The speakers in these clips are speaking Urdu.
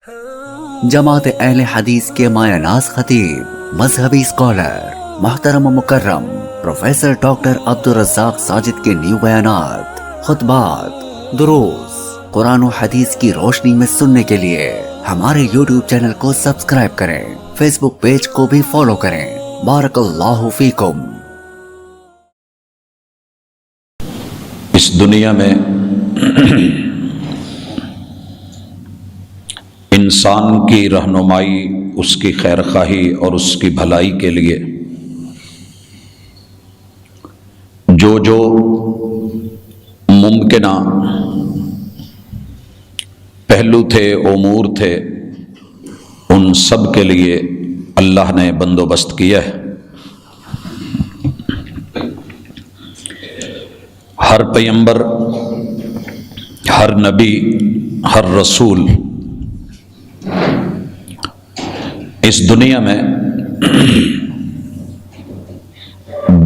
جماعت اہل حدیث کے مایہ ناز خطیب، مذہبی اسکالر، محترم و مکرم پروفیسر ڈاکٹر عبدالرزاق ساجد کے نیو بیانات، خطبات، دروس قرآن و حدیث کی روشنی میں سننے کے لیے ہمارے یوٹیوب چینل کو سبسکرائب کریں، فیس بک پیج کو بھی فالو کریں۔ بارک اللہ فیکم۔ اس دنیا میں انسان کی رہنمائی، اس کی خیر خواہی اور اس کی بھلائی کے لیے جو ممکنہ پہلو تھے، امور تھے، ان سب کے لیے اللہ نے بندوبست کیا ہے۔ ہر پیغمبر، ہر نبی، ہر رسول اس دنیا میں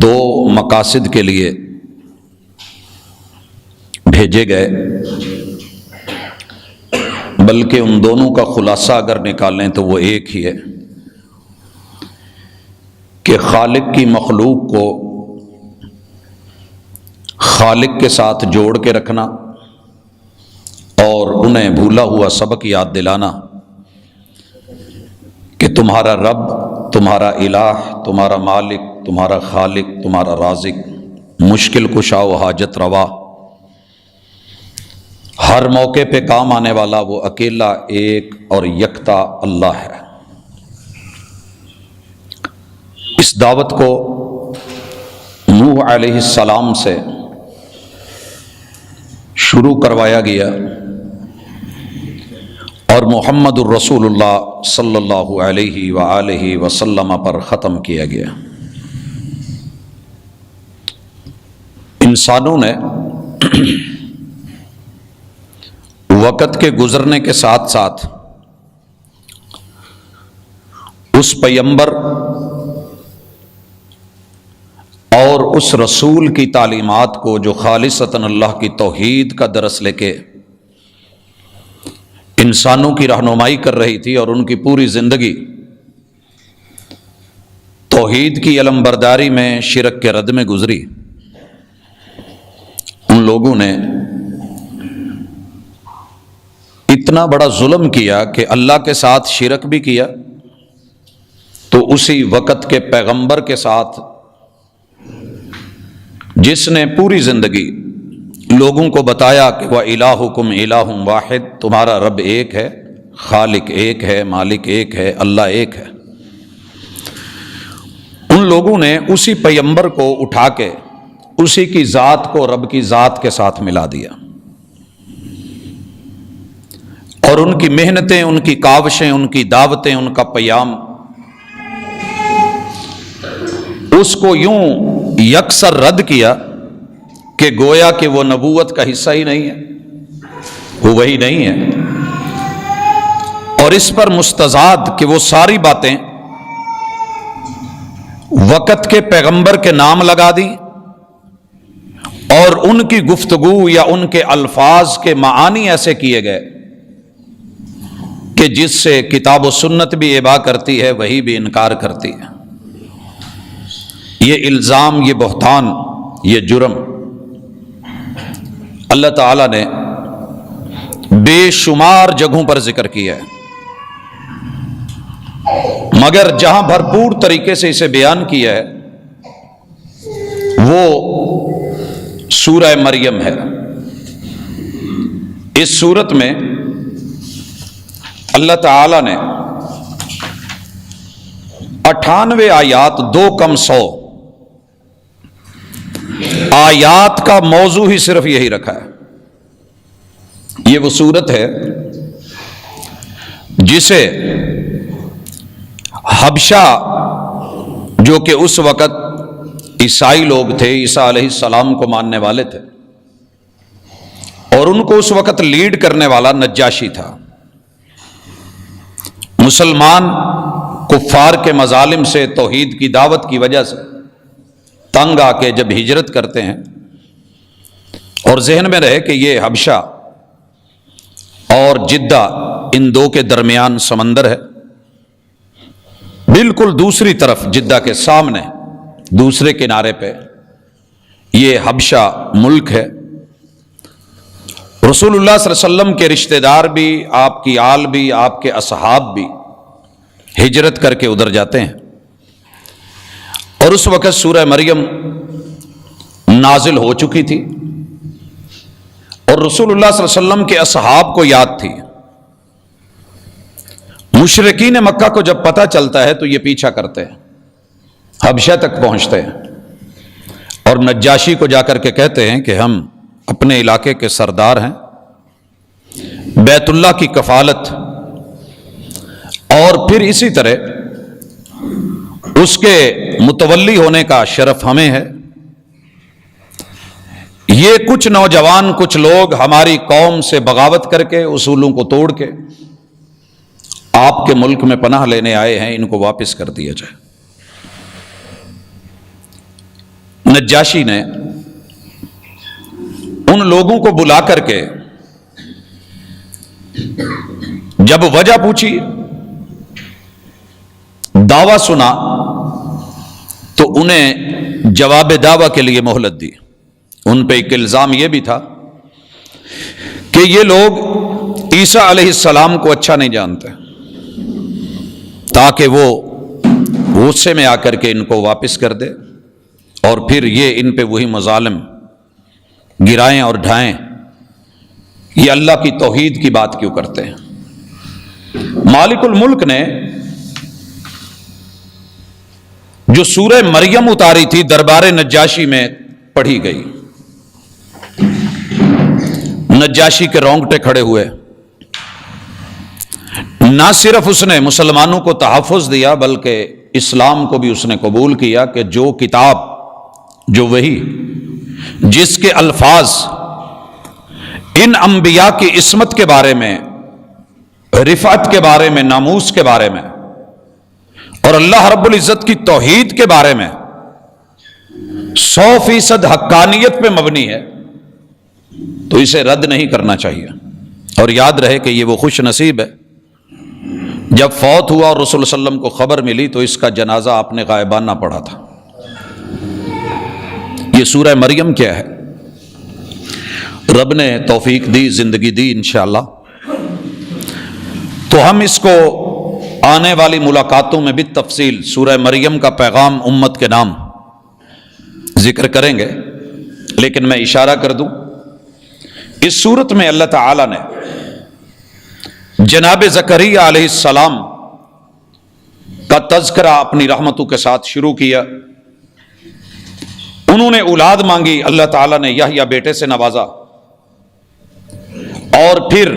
دو مقاصد کے لیے بھیجے گئے، بلکہ ان دونوں کا خلاصہ اگر نکالیں تو وہ ایک ہی ہے کہ خالق کی مخلوق کو خالق کے ساتھ جوڑ کے رکھنا اور انہیں بھولا ہوا سبق یاد دلانا کہ تمہارا رب، تمہارا الہ، تمہارا مالک، تمہارا خالق، تمہارا رازق، مشکل کشا و حاجت روا، ہر موقع پہ کام آنے والا وہ اکیلا ایک اور یکتا اللہ ہے۔ اس دعوت کو نوح علیہ السلام سے شروع کروایا گیا اور محمد الرسول اللہ صلی اللہ علیہ وآلہ وسلم پر ختم کیا گیا۔ انسانوں نے وقت کے گزرنے کے ساتھ ساتھ اس پیغمبر اور اس رسول کی تعلیمات کو جو خالصتاً اللہ کی توحید کا درس لے کے انسانوں کی رہنمائی کر رہی تھی، اور ان کی پوری زندگی توحید کی علم برداری میں، شرک کے رد میں گزری، ان لوگوں نے اتنا بڑا ظلم کیا کہ اللہ کے ساتھ شرک بھی کیا، تو اسی وقت کے پیغمبر کے ساتھ جس نے پوری زندگی لوگوں کو بتایا کہ وَإِلَٰهُكُمْ إِلَٰهٌ وَاحِدٌ، تمہارا رب ایک ہے، خالق ایک ہے، مالک ایک ہے، اللہ ایک ہے، ان لوگوں نے اسی پیغمبر کو اٹھا کے اسی کی ذات کو رب کی ذات کے ساتھ ملا دیا، اور ان کی محنتیں، ان کی کاوشیں، ان کی دعوتیں، ان کا پیام اس کو یوں یکسر رد کیا کہ گویا کہ وہ نبوت کا حصہ ہی نہیں ہے، وہ وہی نہیں ہے، اور اس پر مستزاد کہ وہ ساری باتیں وقت کے پیغمبر کے نام لگا دی، اور ان کی گفتگو یا ان کے الفاظ کے معانی ایسے کیے گئے کہ جس سے کتاب و سنت بھی ابا کرتی ہے، وہی بھی انکار کرتی ہے۔ یہ الزام، یہ بہتان، یہ جرم اللہ تعالیٰ نے بے شمار جگہوں پر ذکر کیا ہے، مگر جہاں بھرپور طریقے سے اسے بیان کیا ہے وہ سورہ مریم ہے۔ اس سورت میں اللہ تعالیٰ نے 98 آیات، 2 کم 100 آیات کا موضوع ہی صرف یہی رکھا ہے۔ یہ وہ سورت ہے جسے حبشہ، جو کہ اس وقت عیسائی لوگ تھے، عیسیٰ علیہ السلام کو ماننے والے تھے، اور ان کو اس وقت لیڈ کرنے والا نجاشی تھا، مسلمان کفار کے مظالم سے، توحید کی دعوت کی وجہ سے تنگ آ کے جب ہجرت کرتے ہیں، اور ذہن میں رہے کہ یہ حبشہ اور جدہ ان دو کے درمیان سمندر ہے، بالکل دوسری طرف جدہ کے سامنے دوسرے کنارے پہ یہ حبشہ ملک ہے۔ رسول اللہ صلی اللہ علیہ وسلم کے رشتہ دار بھی، آپ کی آل بھی، آپ کے اصحاب بھی ہجرت کر کے ادھر جاتے ہیں، اور اس وقت سورہ مریم نازل ہو چکی تھی، اور رسول اللہ صلی اللہ علیہ وسلم کے اصحاب کو یاد تھی۔ مشرکین مکہ کو جب پتہ چلتا ہے تو یہ پیچھا کرتے ہیں، حبشہ تک پہنچتے ہیں، اور نجاشی کو جا کر کے کہتے ہیں کہ ہم اپنے علاقے کے سردار ہیں، بیت اللہ کی کفالت اور پھر اسی طرح اس کے متولی ہونے کا شرف ہمیں ہے۔ یہ کچھ نوجوان، کچھ لوگ ہماری قوم سے بغاوت کر کے، اصولوں کو توڑ کے آپ کے ملک میں پناہ لینے آئے ہیں، ان کو واپس کر دیا جائے۔ نجاشی نے ان لوگوں کو بلا کر کے جب وجہ پوچھی، دعویٰ سنا، تو انہیں جواب دعویٰ کے لیے مہلت دی۔ ان پہ ایک الزام یہ بھی تھا کہ یہ لوگ عیسیٰ علیہ السلام کو اچھا نہیں جانتے، تاکہ وہ غصے میں آ کر کے ان کو واپس کر دے، اور پھر یہ ان پہ وہی مظالم گرائیں اور ڈھائیں۔ یہ اللہ کی توحید کی بات کیوں کرتے ہیں؟ مالک الملک نے جو سورہ مریم اتاری تھی دربار نجاشی میں پڑھی گئی، نجاشی کے رونگٹے کھڑے ہوئے۔ نہ صرف اس نے مسلمانوں کو تحفظ دیا، بلکہ اسلام کو بھی اس نے قبول کیا کہ جو کتاب، جو وحی، جس کے الفاظ ان انبیاء کی عصمت کے بارے میں، رفعت کے بارے میں، ناموس کے بارے میں، اور اللہ رب العزت کی توحید کے بارے میں 100% حقانیت پہ مبنی ہے، تو اسے رد نہیں کرنا چاہیے۔ اور یاد رہے کہ یہ وہ خوش نصیب ہے، جب فوت ہوا اور رسول صلی اللہ علیہ وسلم کو خبر ملی تو اس کا جنازہ آپ نے غائبانہ پڑھا تھا۔ یہ سورہ مریم کیا ہے؟ رب نے توفیق دی، زندگی دی انشاءاللہ، تو ہم اس کو آنے والی ملاقاتوں میں بھی تفصیل سورہ مریم کا پیغام امت کے نام ذکر کریں گے، لیکن میں اشارہ کر دوں، اس صورت میں اللہ تعالی نے جناب زکریا علیہ السلام کا تذکرہ اپنی رحمتوں کے ساتھ شروع کیا۔ انہوں نے اولاد مانگی، اللہ تعالیٰ نے یحییٰ بیٹے سے نوازا، اور پھر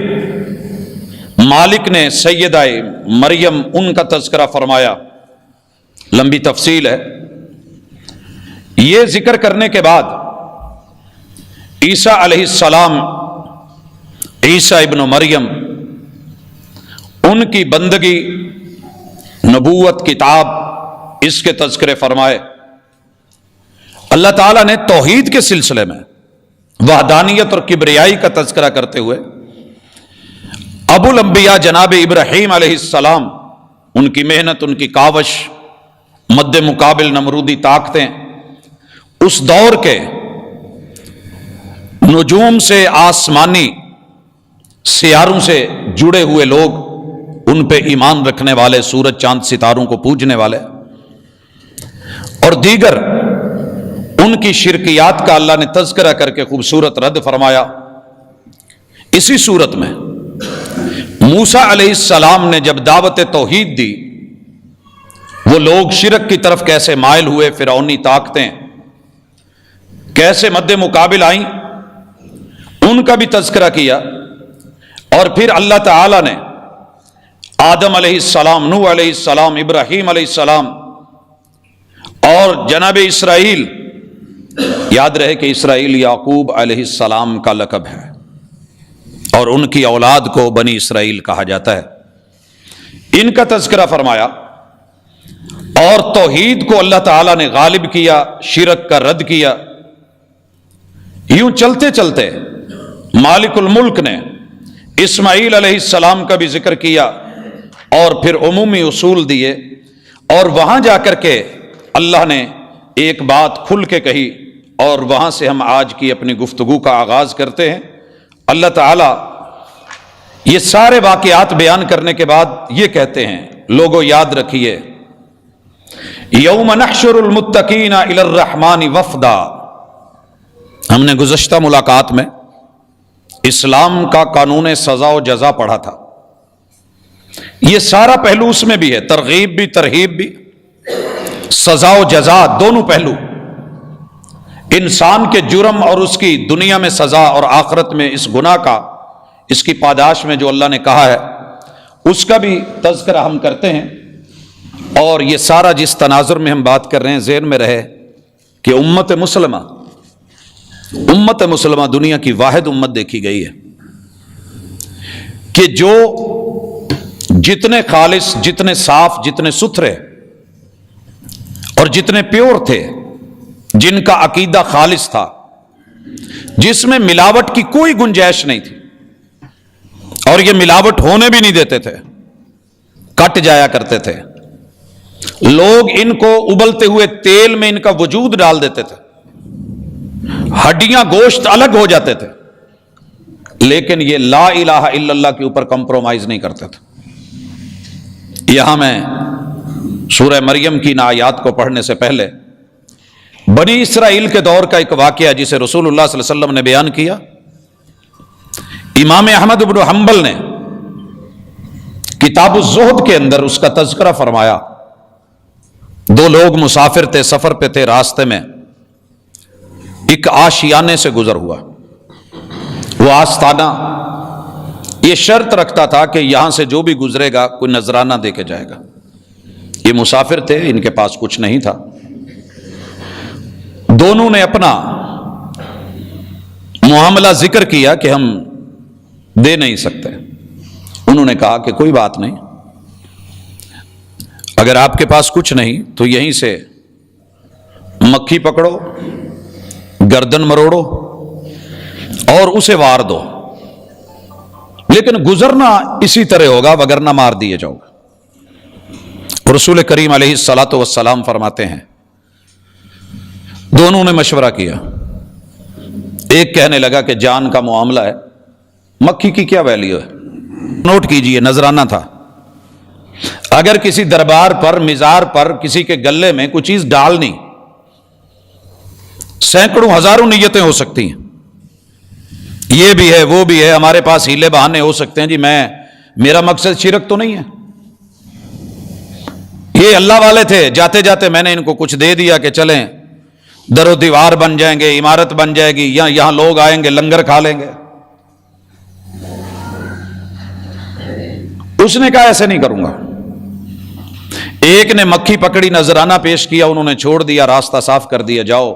مالک نے سیدہ مریم ان کا تذکرہ فرمایا، لمبی تفصیل ہے۔ یہ ذکر کرنے کے بعد عیسیٰ علیہ السلام، عیسیٰ ابن مریم، ان کی بندگی، نبوت، کتاب، اس کے تذکرے فرمائے۔ اللہ تعالیٰ نے توحید کے سلسلے میں وحدانیت اور کبریائی کا تذکرہ کرتے ہوئے ابو الانبیاء جناب ابراہیم علیہ السلام، ان کی محنت، ان کی کاوش، مد مقابل نمرودی طاقتیں، اس دور کے نجوم سے، آسمانی سیاروں سے جڑے ہوئے لوگ، ان پہ ایمان رکھنے والے، سورج چاند ستاروں کو پوجنے والے، اور دیگر ان کی شرکیات کا اللہ نے تذکرہ کر کے خوبصورت رد فرمایا۔ اسی صورت میں موسیٰ علیہ السلام نے جب دعوت توحید دی، وہ لوگ شرک کی طرف کیسے مائل ہوئے، فرعونی طاقتیں کیسے مد مقابل آئیں، ان کا بھی تذکرہ کیا۔ اور پھر اللہ تعالی نے آدم علیہ السلام، نوح علیہ السلام، ابراہیم علیہ السلام اور جناب اسرائیل، یاد رہے کہ اسرائیل یعقوب علیہ السلام کا لقب ہے، اور ان کی اولاد کو بنی اسرائیل کہا جاتا ہے، ان کا تذکرہ فرمایا۔ اور توحید کو اللہ تعالیٰ نے غالب کیا، شرک کا رد کیا۔ یوں چلتے چلتے مالک الملک نے اسماعیل علیہ السلام کا بھی ذکر کیا اور پھر عمومی اصول دیے، اور وہاں جا کر کے اللہ نے ایک بات کھل کے کہی، اور وہاں سے ہم آج کی اپنی گفتگو کا آغاز کرتے ہیں۔ اللہ تعالیٰ یہ سارے واقعات بیان کرنے کے بعد یہ کہتے ہیں، لوگوں یاد رکھیے، یوم نحشر المتقین الی الرحمن وفدا۔ ہم نے گزشتہ ملاقات میں اسلام کا قانون سزا و جزا پڑھا تھا۔ یہ سارا پہلو اس میں بھی ہے، ترغیب بھی ترہیب بھی، سزا و جزا دونوں پہلو، انسان کے جرم اور اس کی دنیا میں سزا اور آخرت میں اس گناہ کا، اس کی پاداش میں جو اللہ نے کہا ہے اس کا بھی تذکرہ ہم کرتے ہیں۔ اور یہ سارا جس تناظر میں ہم بات کر رہے ہیں ذہن میں رہے کہ امت مسلمہ دنیا کی واحد امت دیکھی گئی ہے کہ جو جتنے خالص، جتنے صاف، جتنے ستھرے اور جتنے پیور تھے، جن کا عقیدہ خالص تھا، جس میں ملاوٹ کی کوئی گنجائش نہیں تھی، اور یہ ملاوٹ ہونے بھی نہیں دیتے تھے، کٹ جایا کرتے تھے، لوگ ان کو ابلتے ہوئے تیل میں ان کا وجود ڈال دیتے تھے، ہڈیاں گوشت الگ ہو جاتے تھے، لیکن یہ لا الہ الا اللہ کے اوپر کمپرومائز نہیں کرتے تھے۔ یہاں میں سورہ مریم کی ان آیات کو پڑھنے سے پہلے بنی اسرائیل کے دور کا ایک واقعہ جسے رسول اللہ صلی اللہ علیہ وسلم نے بیان کیا، امام احمد بن حنبل نے کتاب الزہد کے اندر اس کا تذکرہ فرمایا۔ دو لوگ مسافر تھے، سفر پہ تھے، راستے میں ایک آشیانے سے گزر ہوا۔ وہ آستانہ یہ شرط رکھتا تھا کہ یہاں سے جو بھی گزرے گا کوئی نذرانہ دے کے جائے گا۔ یہ مسافر تھے، ان کے پاس کچھ نہیں تھا، دونوں نے اپنا معاملہ ذکر کیا کہ ہم دے نہیں سکتے۔ انہوں نے کہا کہ کوئی بات نہیں، اگر آپ کے پاس کچھ نہیں تو یہیں سے مکھی پکڑو، گردن مروڑو اور اسے وار دو، لیکن گزرنا اسی طرح ہوگا وگرنہ مار دیے جاؤ گے۔ رسول کریم علیہ الصلاۃ والسلام فرماتے ہیں دونوں نے مشورہ کیا، ایک کہنے لگا کہ جان کا معاملہ ہے، مکھی کی کیا ویلیو ہے، نوٹ کیجئے نذرانہ تھا، اگر کسی دربار پر، مزار پر کسی کے گلے میں کوئی چیز ڈالنی، سینکڑوں ہزاروں نیتیں ہو سکتی ہیں، یہ بھی ہے وہ بھی ہے، ہمارے پاس ہیلے بہانے ہو سکتے ہیں، جی میرا مقصد شرک تو نہیں ہے، یہ اللہ والے تھے، جاتے جاتے میں نے ان کو کچھ دے دیا کہ چلیں در و دیوار بن جائیں گے، عمارت بن جائے گی، یا یہاں لوگ آئیں گے لنگر کھا لیں گے۔ اس نے کہا ایسے نہیں کروں گا۔ ایک نے مکھی پکڑی، نذرانہ پیش کیا، انہوں نے چھوڑ دیا، راستہ صاف کر دیا، جاؤ۔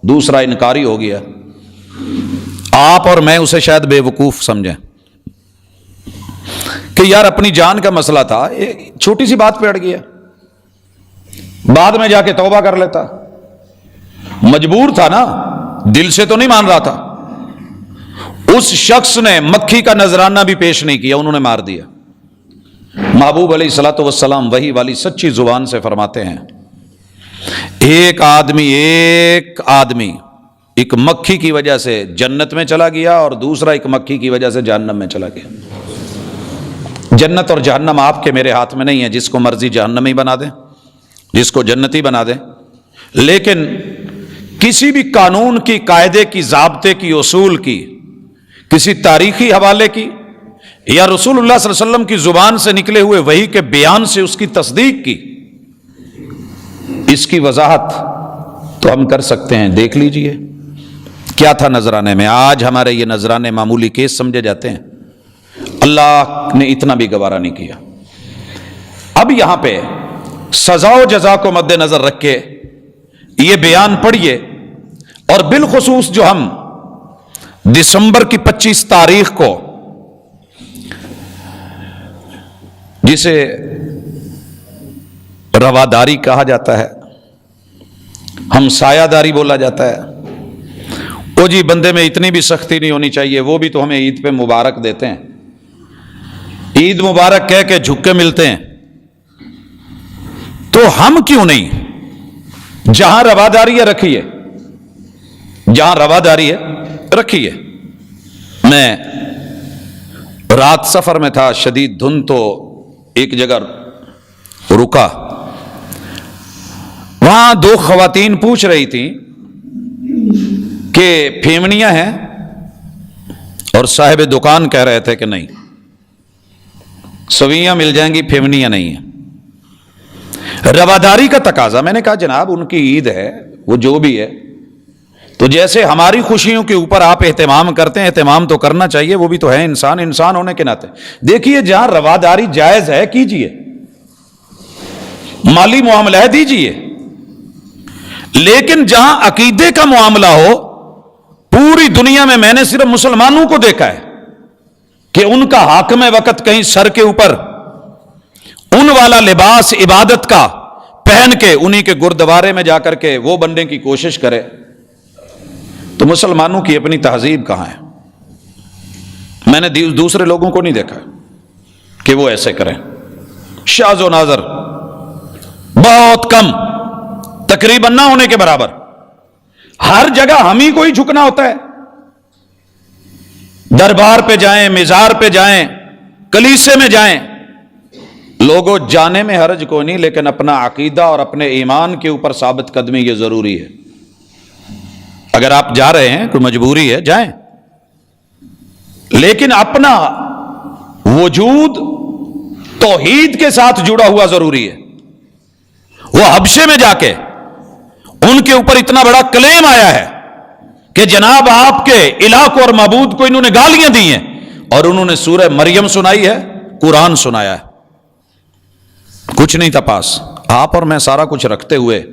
دوسرا انکاری ہو گیا، آپ اور میں اسے شاید بے وقوف سمجھیں کہ یار اپنی جان کا مسئلہ تھا، چھوٹی سی بات پہ اڑ گیا، بعد میں جا کے توبہ کر لیتا، مجبور تھا نا، دل سے تو نہیں مان رہا تھا۔ اس شخص نے مکھی کا نذرانہ بھی پیش نہیں کیا، انہوں نے مار دیا۔ محبوب علیہ الصلوۃ والسلام وحی والی سچی زبان سے فرماتے ہیں، ایک آدمی ایک مکھی کی وجہ سے جنت میں چلا گیا اور دوسرا ایک مکھی کی وجہ سے جہنم میں چلا گیا۔ جنت اور جہنم آپ کے میرے ہاتھ میں نہیں ہے، جس کو مرضی جہنمی بنا دیں، جس کو جنتی بنا دیں، لیکن کسی بھی قانون کی، قاعدے کی، ضابطے کی، اصول کی، کسی تاریخی حوالے کی یا رسول اللہ صلی اللہ علیہ وسلم کی زبان سے نکلے ہوئے وحی کے بیان سے اس کی تصدیق کی، اس کی وضاحت تو ہم کر سکتے ہیں۔ دیکھ لیجئے کیا تھا نذرانے میں۔ آج ہمارے یہ نذرانے معمولی کیس سمجھے جاتے ہیں، اللہ نے اتنا بھی گوارا نہیں کیا۔ اب یہاں پہ سزا و جزا کو مد نظر رکھ کے یہ بیان پڑھیے، اور بالخصوص جو ہم دسمبر کی 25 تاریخ کو، جسے رواداری کہا جاتا ہے، ہم سایہ داری بولا جاتا ہے، وہ جی بندے میں اتنی بھی سختی نہیں ہونی چاہیے، وہ بھی تو ہمیں عید پہ مبارک دیتے ہیں، عید مبارک کہہ کے جھک کے ملتے ہیں، تو ہم کیوں نہیں جہاں رواداری ہے رکھیے، جہاں رواداری ہے رکھیے۔ میں رات سفر میں تھا، شدید دھند، تو ایک جگہ رکا، وہاں دو خواتین پوچھ رہی تھیں کہ پھیمنیاں ہیں، اور صاحب دکان کہہ رہے تھے کہ نہیں، سویاں مل جائیں گی، پھیمنیاں نہیں ہیں۔ رواداری کا تقاضا۔ میں نے کہا جناب ان کی عید ہے، وہ جو بھی ہے، تو جیسے ہماری خوشیوں کے اوپر آپ اہتمام کرتے ہیں، اہتمام تو کرنا چاہیے، وہ بھی تو ہے انسان، انسان ہونے کے ناطے دیکھیے جہاں رواداری جائز ہے کیجئے، مالی معاملہ ہے دیجئے، لیکن جہاں عقیدے کا معاملہ ہو، پوری دنیا میں نے صرف مسلمانوں کو دیکھا ہے کہ ان کا حاکم وقت کہیں سر کے اوپر ان والا لباس عبادت کا پہن کے انہی کے گردوارے میں جا کر کے وہ بننے کی کوشش کرے، تو مسلمانوں کی اپنی تہذیب کہاں ہے؟ میں نے دوسرے لوگوں کو نہیں دیکھا کہ وہ ایسے کریں، شاذ و نادر، بہت کم، تقریباً نہ ہونے کے برابر۔ ہر جگہ ہم ہی کو ہی جھکنا ہوتا ہے، دربار پہ جائیں، مزار پہ جائیں، کلیسے میں جائیں، لوگوں جانے میں حرج کوئی نہیں، لیکن اپنا عقیدہ اور اپنے ایمان کے اوپر ثابت قدمی یہ ضروری ہے۔ اگر آپ جا رہے ہیں، کوئی مجبوری ہے، جائیں، لیکن اپنا وجود توحید کے ساتھ جڑا ہوا ضروری ہے۔ وہ حبشے میں جا کے ان کے اوپر اتنا بڑا کلیم آیا ہے کہ جناب آپ کے الہ کو اور معبود کو انہوں نے گالیاں دی ہیں، اور انہوں نے سورہ مریم سنائی ہے، قرآن سنایا ہے، کچھ نہیں تھا پاس۔ آپ اور میں سارا کچھ رکھتے ہوئے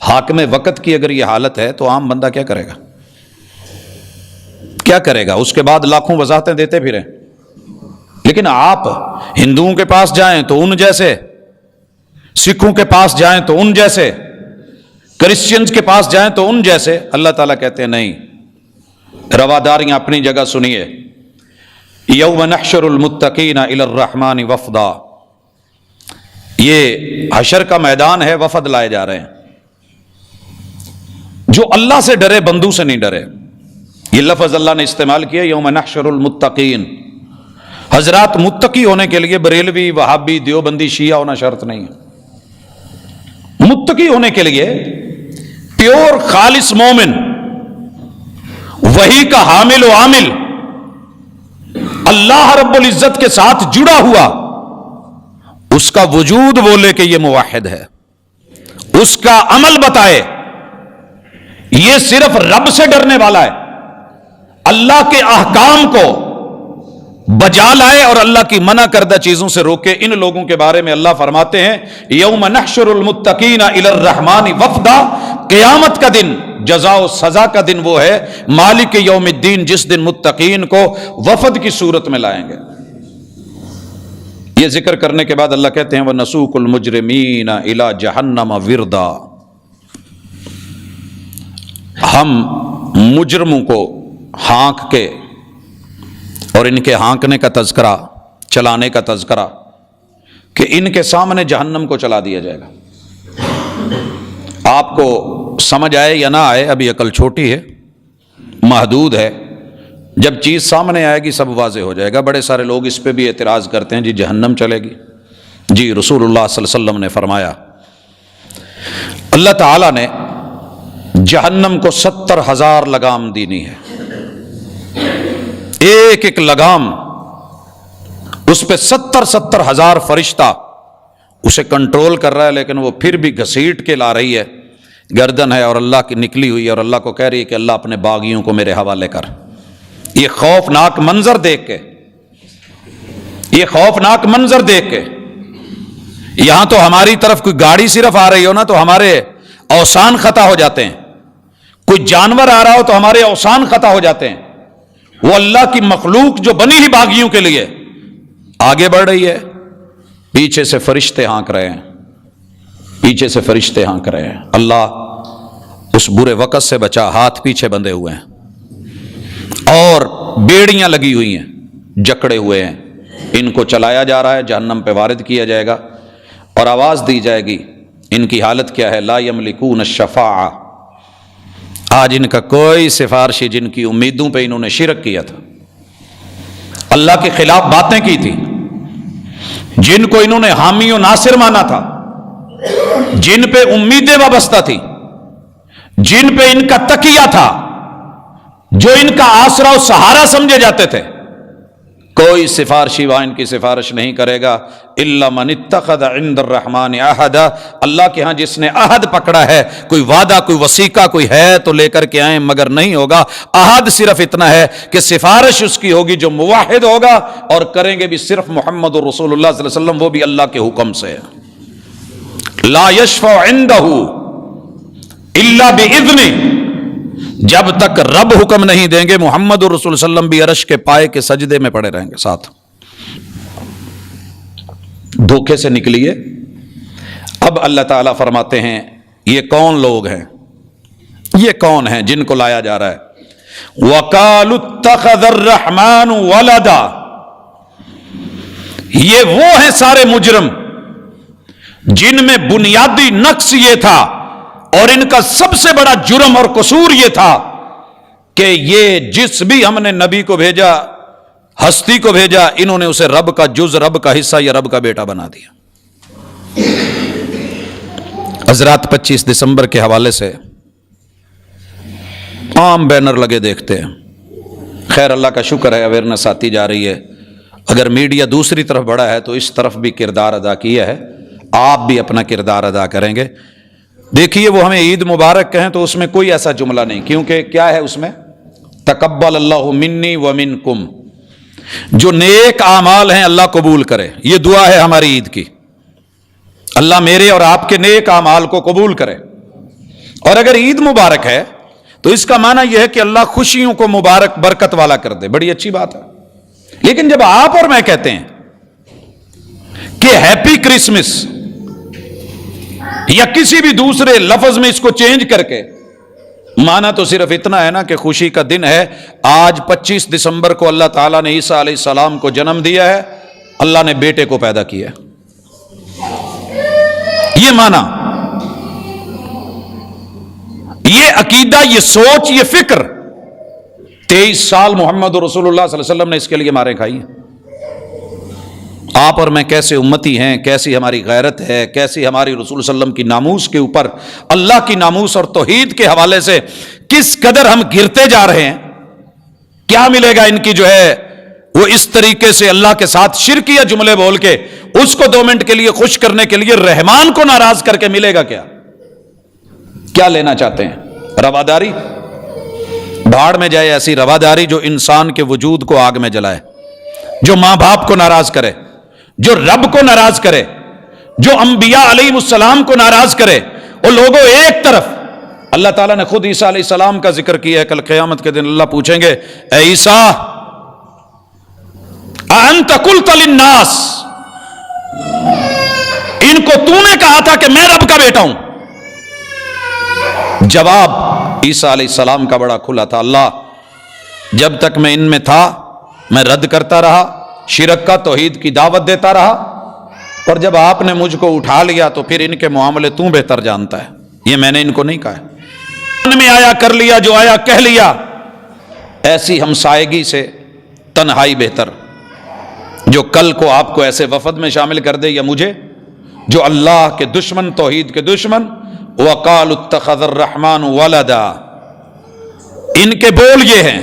حاکم وقت کی اگر یہ حالت ہے تو عام بندہ کیا کرے گا؟ کیا کرے گا؟ اس کے بعد لاکھوں وضاحتیں دیتے پھریں۔ لیکن آپ ہندوؤں کے پاس جائیں تو ان جیسے، سکھوں کے پاس جائیں تو ان جیسے، کرسچنز کے پاس جائیں تو ان جیسے۔ اللہ تعالیٰ کہتے ہیں نہیں، رواداریاں اپنی جگہ سنیے۔ یوم نحشر المتقین الی الرحمن وفدا، یہ حشر کا میدان ہے، وفد لائے جا رہے ہیں، جو اللہ سے ڈرے، بندوں سے نہیں ڈرے۔ یہ لفظ اللہ نے استعمال کیا، یوم نحشر المتقین۔ حضرات متقی ہونے کے لیے بریلوی، وہابی، دیوبندی، شیعہ ہونا شرط نہیں ہے۔ متقی ہونے کے لیے پیور خالص مومن، وحی کا حامل و عامل، اللہ رب العزت کے ساتھ جڑا ہوا، اس کا وجود بولے کہ یہ موحد ہے، اس کا عمل بتائے یہ صرف رب سے ڈرنے والا ہے، اللہ کے احکام کو بجا لائے اور اللہ کی منع کردہ چیزوں سے روکے۔ ان لوگوں کے بارے میں اللہ فرماتے ہیں یوم نحشر المتقین الی الرحمن وفدا، قیامت کا دن، جزا و سزا کا دن وہ ہے، مالک یوم الدین، جس دن متقین کو وفد کی صورت میں لائیں گے۔ یہ ذکر کرنے کے بعد اللہ کہتے ہیں وَنَسُوقُ الْمُجْرِمِينَ إِلَى جَهَنَّمَ وِرْدًا، ہم مجرموں کو ہانک کے، اور ان کے ہانکنے کا تذکرہ، چلانے کا تذکرہ، کہ ان کے سامنے جہنم کو چلا دیا جائے گا۔ آپ کو سمجھ آئے یا نہ آئے، ابھی عقل چھوٹی ہے، محدود ہے، جب چیز سامنے آئے گی سب واضح ہو جائے گا۔ بڑے سارے لوگ اس پہ بھی اعتراض کرتے ہیں جی جہنم چلے گی، جی رسول اللہ صلی اللہ علیہ وسلم نے فرمایا، اللہ تعالیٰ نے جہنم کو 70,000 لگام دینی ہے، ایک ایک لگام، اس پہ 70,000 فرشتہ اسے کنٹرول کر رہا ہے، لیکن وہ پھر بھی گھسیٹ کے لا رہی ہے، گردن ہے اور اللہ کی نکلی ہوئی ہے، اور اللہ کو کہہ رہی ہے کہ اللہ اپنے باغیوں کو میرے حوالے کر۔ یہ خوفناک منظر دیکھ کے، یہ خوفناک منظر دیکھ کے، یہاں تو ہماری طرف کوئی گاڑی صرف آ رہی ہو نا تو ہمارے اوسان خطا ہو جاتے ہیں، کوئی جانور آ رہا ہو تو ہمارے اوسان خطا ہو جاتے ہیں۔ وہ اللہ کی مخلوق جو بنی ہی باغیوں کے لیے آگے بڑھ رہی ہے، پیچھے سے فرشتے ہانک رہے ہیں، پیچھے سے فرشتے ہانک رہے ہیں۔ اللہ اس برے وقت سے بچا، ہاتھ پیچھے بندھے ہوئے ہیں اور بیڑیاں لگی ہوئی ہیں، جکڑے ہوئے ہیں، ان کو چلایا جا رہا ہے، جہنم پہ وارد کیا جائے گا اور آواز دی جائے گی۔ ان کی حالت کیا ہے؟ لا یملکون الشفاعہ، آج ان کا کوئی سفارشی جن کی امیدوں پہ انہوں نے شرک کیا تھا، اللہ کے خلاف باتیں کی تھی، جن کو انہوں نے حامی و ناصر مانا تھا، جن پہ امیدیں وابستہ تھی، جن پہ ان کا تکیہ تھا، جو ان کا آسرا و سہارا سمجھے جاتے تھے، کوئی سفارشی وہاں ان کی سفارش نہیں کرے گا۔ الا من اتخذ عند الرحمن عہدا، اللہ کے ہاں جس نے عہد پکڑا ہے، کوئی وعدہ، کوئی وثیقہ کوئی ہے تو لے کر کے آئیں، مگر نہیں ہوگا۔ عہد صرف اتنا ہے کہ سفارش اس کی ہوگی جو موحد ہوگا، اور کریں گے بھی صرف محمد رسول اللہ صلی اللہ علیہ وسلم، وہ بھی اللہ کے حکم سے۔ لا یشفع عندہ الا باذنہ، جب تک رب حکم نہیں دیں گے محمد رسول صلی اللہ علیہ وسلم بھی عرش کے پائے کے سجدے میں پڑے رہیں گے ساتھ۔ دھوکے سے نکلیے۔ اب اللہ تعالیٰ فرماتے ہیں یہ کون لوگ ہیں، یہ کون ہیں جن کو لایا جا رہا ہے؟ وَقَالُوا اتَّخَذَ الرَّحْمَنُ وَلَدًا، یہ وہ ہیں سارے مجرم جن میں بنیادی نقص یہ تھا اور ان کا سب سے بڑا جرم اور قصور یہ تھا کہ یہ جس بھی ہم نے نبی کو بھیجا، ہستی کو بھیجا، انہوں نے اسے رب کا جز، رب کا حصہ یا رب کا بیٹا بنا دیا۔ حضرات 25 دسمبر کے حوالے سے عام بینر لگے دیکھتے ہیں، خیر اللہ کا شکر ہے اویئرنس آتی جا رہی ہے۔ اگر میڈیا دوسری طرف بڑھا ہے تو اس طرف بھی کردار ادا کیا ہے، آپ بھی اپنا کردار ادا کریں گے۔ دیکھیے وہ ہمیں عید مبارک کہیں تو اس میں کوئی ایسا جملہ نہیں، کیونکہ کیا ہے اس میں؟ تقبل اللہ منی ومنکم، جو نیک اعمال ہیں اللہ قبول کرے، یہ دعا ہے ہماری عید کی، اللہ میرے اور آپ کے نیک اعمال کو قبول کرے۔ اور اگر عید مبارک ہے تو اس کا معنی یہ ہے کہ اللہ خوشیوں کو مبارک برکت والا کر دے، بڑی اچھی بات ہے۔ لیکن جب آپ اور میں کہتے ہیں کہ ہیپی کرسمس یا کسی بھی دوسرے لفظ میں اس کو چینج کر کے، معنی تو صرف اتنا ہے نا کہ خوشی کا دن ہے، آج 25 دسمبر کو اللہ تعالیٰ نے عیسیٰ علیہ السلام کو جنم دیا ہے، اللہ نے بیٹے کو پیدا کیا ہے، یہ معنی، یہ عقیدہ، یہ سوچ، یہ فکر 23 سال محمد رسول اللہ صلی اللہ علیہ وسلم نے اس کے لیے مارے کھائی ہیں۔ آپ اور میں کیسے امتی ہیں، کیسی ہماری غیرت ہے، کیسی ہماری رسول صلی اللہ علیہ وسلم کی ناموس کے اوپر، اللہ کی ناموس اور توحید کے حوالے سے کس قدر ہم گرتے جا رہے ہیں۔ کیا ملے گا ان کی جو ہے وہ اس طریقے سے اللہ کے ساتھ شرکیہ جملے بول کے اس کو 2 منٹ کے لیے خوش کرنے کے لیے رحمان کو ناراض کر کے ملے گا کیا؟ کیا لینا چاہتے ہیں؟ رواداری؟ بھاڑ میں جائے ایسی رواداری جو انسان کے وجود کو آگ میں جلائے، جو ماں باپ کو ناراض کرے، جو رب کو ناراض کرے، جو انبیاء علیہ السلام کو ناراض کرے۔ وہ لوگوں ایک طرف اللہ تعالیٰ نے خود عیسیٰ علیہ السلام کا ذکر کیا ہے، کل قیامت کے دن اللہ پوچھیں گے اے عیسیٰ اَأَنْتَ قُلْتَ لِلنَّاسِ، ان کو تو نے کہا تھا کہ میں رب کا بیٹا ہوں؟ جواب عیسیٰ علیہ السلام کا بڑا کھلا تھا، اللہ جب تک میں ان میں تھا میں رد کرتا رہا، شرک کا، توحید کی دعوت دیتا رہا، اور جب آپ نے مجھ کو اٹھا لیا تو پھر ان کے معاملے تو بہتر جانتا ہے، یہ میں نے ان کو نہیں کہا ہے، ان میں آیا کر لیا جو آیا کہہ لیا۔ ایسی ہمسائیگی سے تنہائی بہتر، جو کل کو آپ کو ایسے وفد میں شامل کر دے، یا مجھے جو اللہ کے دشمن، توحید کے دشمن، وَقَالُوا اتَّخَذَ الرَّحْمَنُ وَلَدًا، ان کے بول یہ ہیں،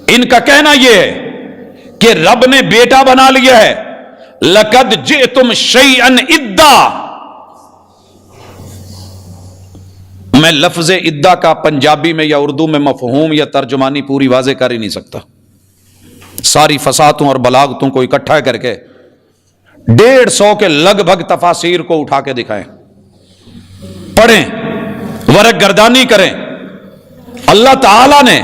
ان کا کہنا یہ ہے کہ رب نے بیٹا بنا لیا ہے۔ لَقَدْ جِئْتُمْ شَيْئًا اِدَّا، میں لفظ اِدّا کا پنجابی میں یا اردو میں مفہوم یا ترجمانی پوری واضح کر ہی نہیں سکتا، ساری فصاحتوں اور بلاغتوں کو اکٹھا کر کے 150 کے لگ بھگ تفاسیر کو اٹھا کے دکھائیں، پڑھیں، ورق گردانی کریں۔ اللہ تعالی نے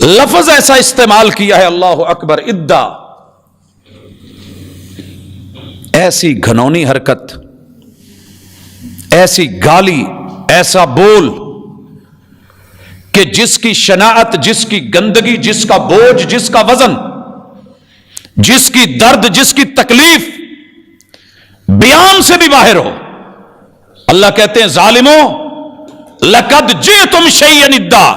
لفظ ایسا استعمال کیا ہے، اللہ اکبر، ادا، ایسی گھنونی حرکت، ایسی گالی، ایسا بول کہ جس کی شناعت، جس کی گندگی، جس کا بوجھ، جس کا وزن جس کی درد، جس کی تکلیف بیان سے بھی باہر ہو. اللہ کہتے ہیں ظالموں لقد جئتم شیئا ادا،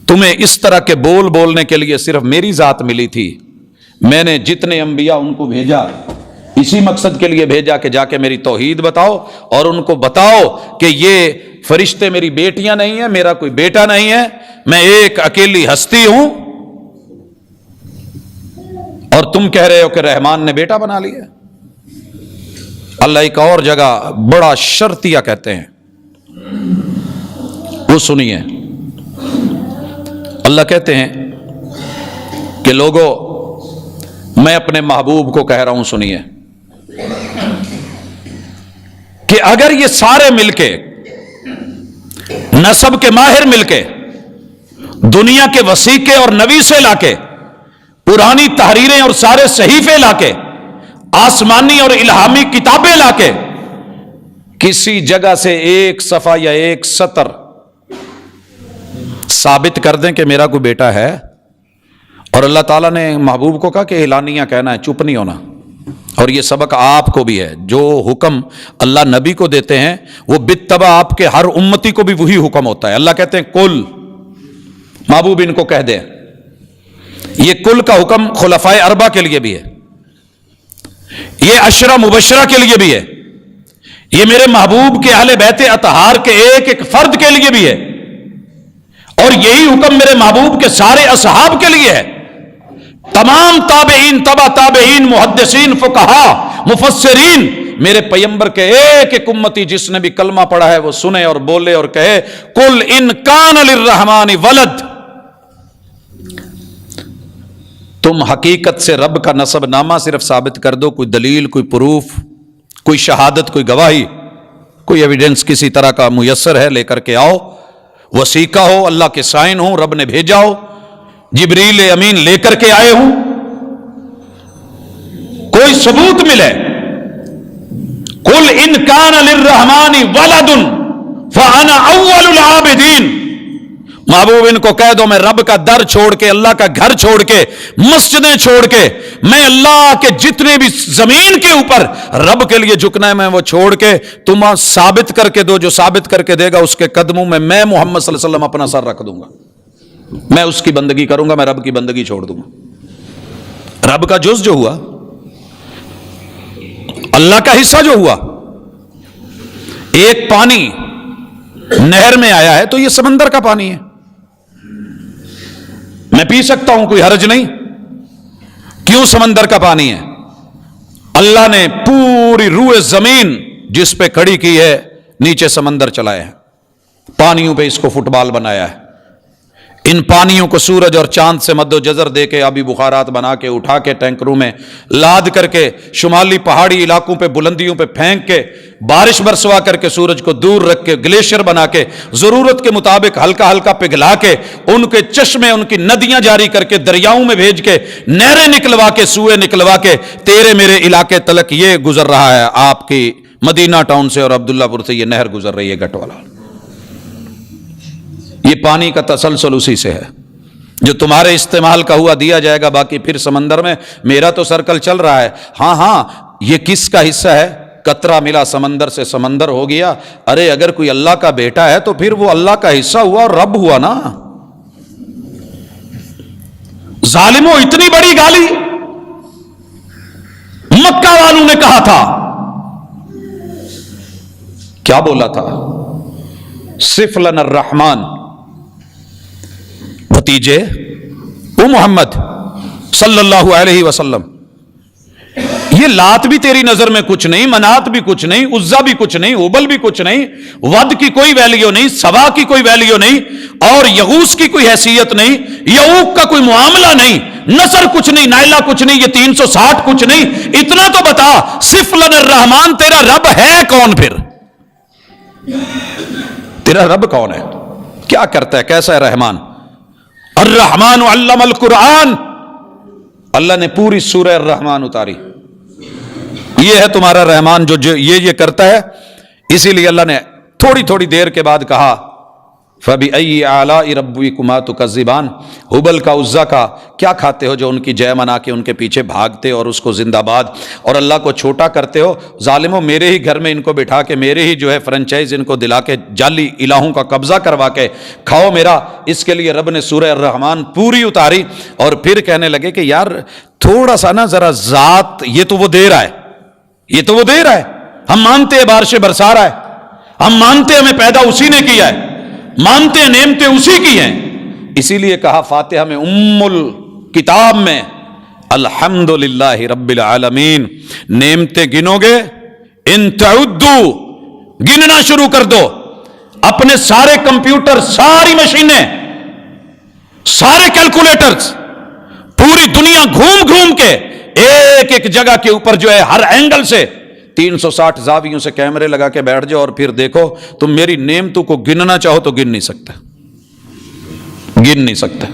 تمہیں اس طرح کے بول بولنے کے لیے صرف میری ذات ملی تھی. میں نے جتنے انبیاء ان کو بھیجا اسی مقصد کے لیے بھیجا کہ جا کے میری توحید بتاؤ اور ان کو بتاؤ کہ یہ فرشتے میری بیٹیاں نہیں ہیں، میرا کوئی بیٹا نہیں ہے، میں ایک اکیلی ہستی ہوں. اور تم کہہ رہے ہو کہ رحمان نے بیٹا بنا لیا. اللہ ایک اور جگہ بڑا شرطیہ کہتے ہیں، وہ سنیے. اللہ کہتے ہیں کہ لوگوں میں اپنے محبوب کو کہہ رہا ہوں، سنیے کہ اگر یہ سارے مل کے، نسب کے ماہر مل کے، دنیا کے وسیقے اور نویسے لا کے، پرانی تحریریں اور سارے صحیفے لا کے، آسمانی اور الہامی کتابیں لا کے، کسی جگہ سے ایک صفحہ یا ایک سطر ثابت کر دیں کہ میرا کوئی بیٹا ہے، اور اللہ تعالیٰ نے محبوب کو کہا کہ اعلانیہ کہنا ہے، چپ نہیں ہونا. اور یہ سبق آپ کو بھی ہے. جو حکم اللہ نبی کو دیتے ہیں وہ بالتبع آپ کے ہر امتی کو بھی وہی حکم ہوتا ہے. اللہ کہتے ہیں کل، محبوب ان کو کہہ دیں. یہ کل کا حکم خلفائے اربعہ کے لیے بھی ہے، یہ عشرہ مبشرہ کے لیے بھی ہے، یہ میرے محبوب کے اہل بیت اطہار کے ایک ایک فرد کے لیے بھی ہے، اور یہی حکم میرے محبوب کے سارے اصحاب کے لیے ہے. تمام تابعین، تبع تابعین، محدثین، فقہا، مفسرین، میرے پیمبر کے ایک ایک امتی جس نے بھی کلمہ پڑھا ہے وہ سنے اور بولے اور کہے قل ان کان للرحمن ولد. تم حقیقت سے رب کا نسب نامہ صرف ثابت کر دو، کوئی دلیل، کوئی پروف، کوئی شہادت، کوئی گواہی، کوئی ایویڈنس کسی طرح کا میسر ہے، لے کر کے آؤ. وثیقہ ہو، اللہ کے سائن ہوں، رب نے بھیجا ہو، جبریل امین لے کر کے آئے ہوں، کوئی ثبوت ملے. قل ان کان للرحمن ولد فانا اول العابدین. محبوب ان کو کہہ دو میں رب کا در چھوڑ کے، اللہ کا گھر چھوڑ کے، مسجدیں چھوڑ کے، میں اللہ کے جتنے بھی زمین کے اوپر رب کے لیے جھکنا ہے میں وہ چھوڑ کے، تم ثابت کر کے دو، جو ثابت کر کے دے گا اس کے قدموں میں میں محمد صلی اللہ علیہ وسلم اپنا سر رکھ دوں گا. میں اس کی بندگی کروں گا، میں رب کی بندگی چھوڑ دوں گا. رب کا جز جو ہوا، اللہ کا حصہ جو ہوا، ایک پانی نہر میں آیا ہے تو یہ سمندر کا پانی ہے، میں پی سکتا ہوں، کوئی حرج نہیں. کیوں سمندر کا پانی ہے؟ اللہ نے پوری روئے زمین جس پہ کھڑی کی ہے نیچے سمندر چلائے ہیں، پانیوں پہ اس کو فٹ بال بنایا ہے. ان پانیوں کو سورج اور چاند سے مد و جزر دے کے آبی بخارات بنا کے اٹھا کے ٹینکروں میں لاد کر کے شمالی پہاڑی علاقوں پہ بلندیوں پہ پھینک کے بارش برسوا کر کے سورج کو دور رکھ کے گلیشیئر بنا کے ضرورت کے مطابق ہلکا ہلکا پگھلا کے ان کے چشمے، ان کی ندیاں جاری کر کے دریاؤں میں بھیج کے نہریں نکلوا کے، سوئے نکلوا کے تیرے میرے علاقے تلک یہ گزر رہا ہے. آپ کی مدینہ ٹاؤن سے اور عبداللہ پور سے یہ نہر گزر رہی ہے، گٹ والا. یہ پانی کا تسلسل اسی سے ہے جو تمہارے استعمال کا ہوا دیا جائے گا، باقی پھر سمندر میں میرا تو سرکل چل رہا ہے. ہاں یہ کس کا حصہ ہے؟ قطرہ ملا سمندر سے سمندر ہو گیا. ارے اگر کوئی اللہ کا بیٹا ہے تو پھر وہ اللہ کا حصہ ہوا اور رب ہوا نا. ظالموں اتنی بڑی گالی مکہ والوں نے کہا تھا، کیا بولا تھا؟ صف لنا الرحمن، بھتیجے او محمد صلی اللہ علیہ وسلم، یہ لات بھی تیری نظر میں کچھ نہیں، منات بھی کچھ نہیں، عزا بھی کچھ نہیں، ابل بھی کچھ نہیں، ود کی کوئی ویلیو نہیں، سوا کی کوئی ویلیو نہیں، اور یغوس کی کوئی حیثیت نہیں، یعوق کا کوئی معاملہ نہیں، نصر کچھ نہیں، نائلہ کچھ نہیں، یہ 360 کچھ نہیں. اتنا تو بتا صف لنا الرحمن، تیرا رب ہے کون؟ پھر تیرا رب کون ہے؟ کیا کرتا ہے؟ کیسا ہے رحمان؟ الرحمن علم القرآن، اللہ نے پوری سورہ الرحمن اتاری. یہ ہے تمہارا رحمان جو یہ کرتا ہے. اسی لیے اللہ نے تھوڑی تھوڑی دیر کے بعد کہا فَبِأَيِّ آلَاءِ رَبِّكُمَا تُكَذِّبَانِ، ہبل کا عزا کا کیا کھاتے ہو جو ان کی جے منا کے ان کے پیچھے بھاگتے اور اس کو زندہ باد اور اللہ کو چھوٹا کرتے ہو؟ ظالموں، میرے ہی گھر میں ان کو بٹھا کے، میرے ہی جو ہے فرنچائز ان کو دلا کے، جعلی الہوں کا قبضہ کروا کے کھاؤ میرا۔ اس کے لیے رب نے سورہ الرحمن پوری اتاری اور پھر کہنے لگے کہ یار تھوڑا سا نا ذرا ذات، یہ تو وہ دے رہا ہے، یہ تو وہ دے رہا ہے، ہم مانتے ہیں بارشیں برسا رہا ہے، ہم مانتے ہیں ہمیں پیدا اسی نے کیا ہے، مانتے ہیں نعمتیں اسی کی ہیں۔ اسی لیے کہا فاتحہ میں ام الکتاب میں الحمدللہ رب العالمین، نعمتیں گنو گے، ان تعدو، گننا شروع کر دو، اپنے سارے کمپیوٹر، ساری مشینیں، سارے کیلکولیٹرز، پوری دنیا گھوم گھوم کے ایک ایک جگہ کے اوپر جو ہے ہر اینگل سے 360 زاویوں سے کیمرے لگا کے بیٹھ جاؤ اور پھر دیکھو، تم میری نعمتوں کو گننا چاہو تو گن نہیں سکتے، گن نہیں سکتے۔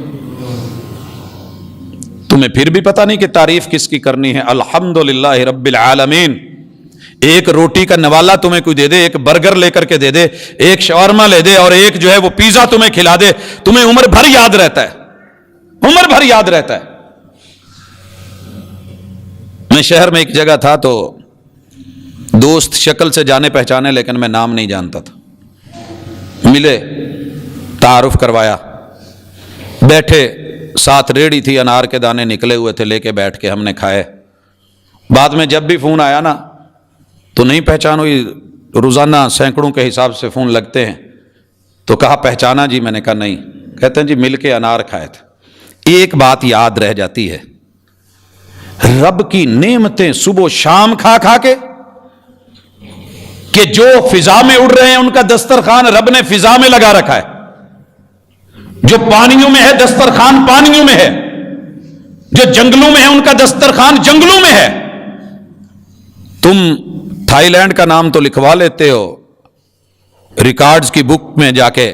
تمہیں پھر بھی پتہ نہیں کہ تعریف کس کی کرنی ہے۔ الحمدللہ رب العالمین۔ ایک روٹی کا نوالا تمہیں کوئی دے دے، ایک برگر لے کر کے دے دے، ایک شاورما لے دے اور ایک جو ہے وہ پیزا تمہیں کھلا دے، تمہیں عمر بھر یاد رہتا ہے، عمر بھر یاد رہتا ہے۔ میں شہر میں ایک جگہ تھا تو دوست شکل سے جانے پہچانے لیکن میں نام نہیں جانتا تھا، ملے، تعارف کروایا، بیٹھے، ساتھ ریڑھی تھی، انار کے دانے نکلے ہوئے تھے، لے کے بیٹھ کے ہم نے کھائے۔ بعد میں جب بھی فون آیا نا تو نہیں پہچان ہوئی، روزانہ سینکڑوں کے حساب سے فون لگتے ہیں، تو کہا پہچانا جی؟ میں نے کہا نہیں۔ کہتے ہیں جی مل کے انار کھائے تھے۔ ایک بات یاد رہ جاتی ہے، رب کی نعمتیں صبح و شام کھا کھا کے، کہ جو فضا میں اڑ رہے ہیں ان کا دسترخوان رب نے فضا میں لگا رکھا ہے، جو پانیوں میں ہے دسترخوان پانیوں میں ہے، جو جنگلوں میں ہے ان کا دسترخوان جنگلوں میں ہے۔ تم تھائی لینڈ کا نام تو لکھوا لیتے ہو ریکارڈز کی بک میں جا کے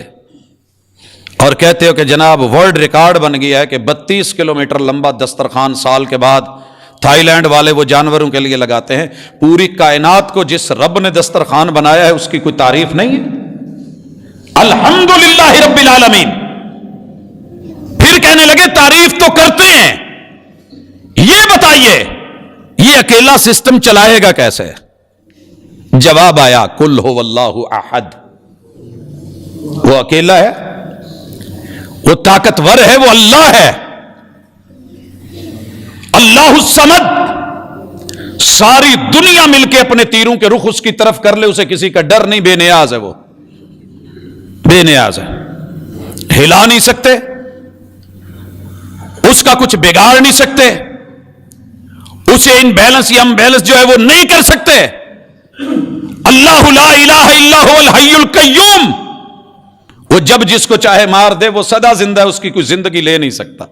اور کہتے ہو کہ جناب ورلڈ ریکارڈ بن گیا ہے کہ 32 کلومیٹر لمبا دسترخوان سال کے بعد تھائی لینڈ والے وہ جانوروں کے لیے لگاتے ہیں۔ پوری کائنات کو جس رب نے دسترخوان بنایا ہے اس کی کوئی تعریف نہیں ہے؟ الحمدللہ رب العالمین۔ پھر کہنے لگے تعریف تو کرتے ہیں، یہ بتائیے یہ اکیلا سسٹم چلائے گا کیسے؟ جواب آیا قل هو اللہ احد، وہ اکیلا ہے، وہ طاقتور ہے، وہ اللہ ہے، اللہ الصمد۔ ساری دنیا مل کے اپنے تیروں کے رخ اس کی طرف کر لے، اسے کسی کا ڈر نہیں، بے نیاز ہے، وہ بے نیاز ہے، ہلا نہیں سکتے، اس کا کچھ بگاڑ نہیں سکتے، اسے ان بیلنس یا ہم بیلنس جو ہے وہ نہیں کر سکتے۔ اللہ لا الہ الا هو الحی القیوم، وہ جب جس کو چاہے مار دے، وہ سدا زندہ ہے، اس کی کوئی زندگی لے نہیں سکتا،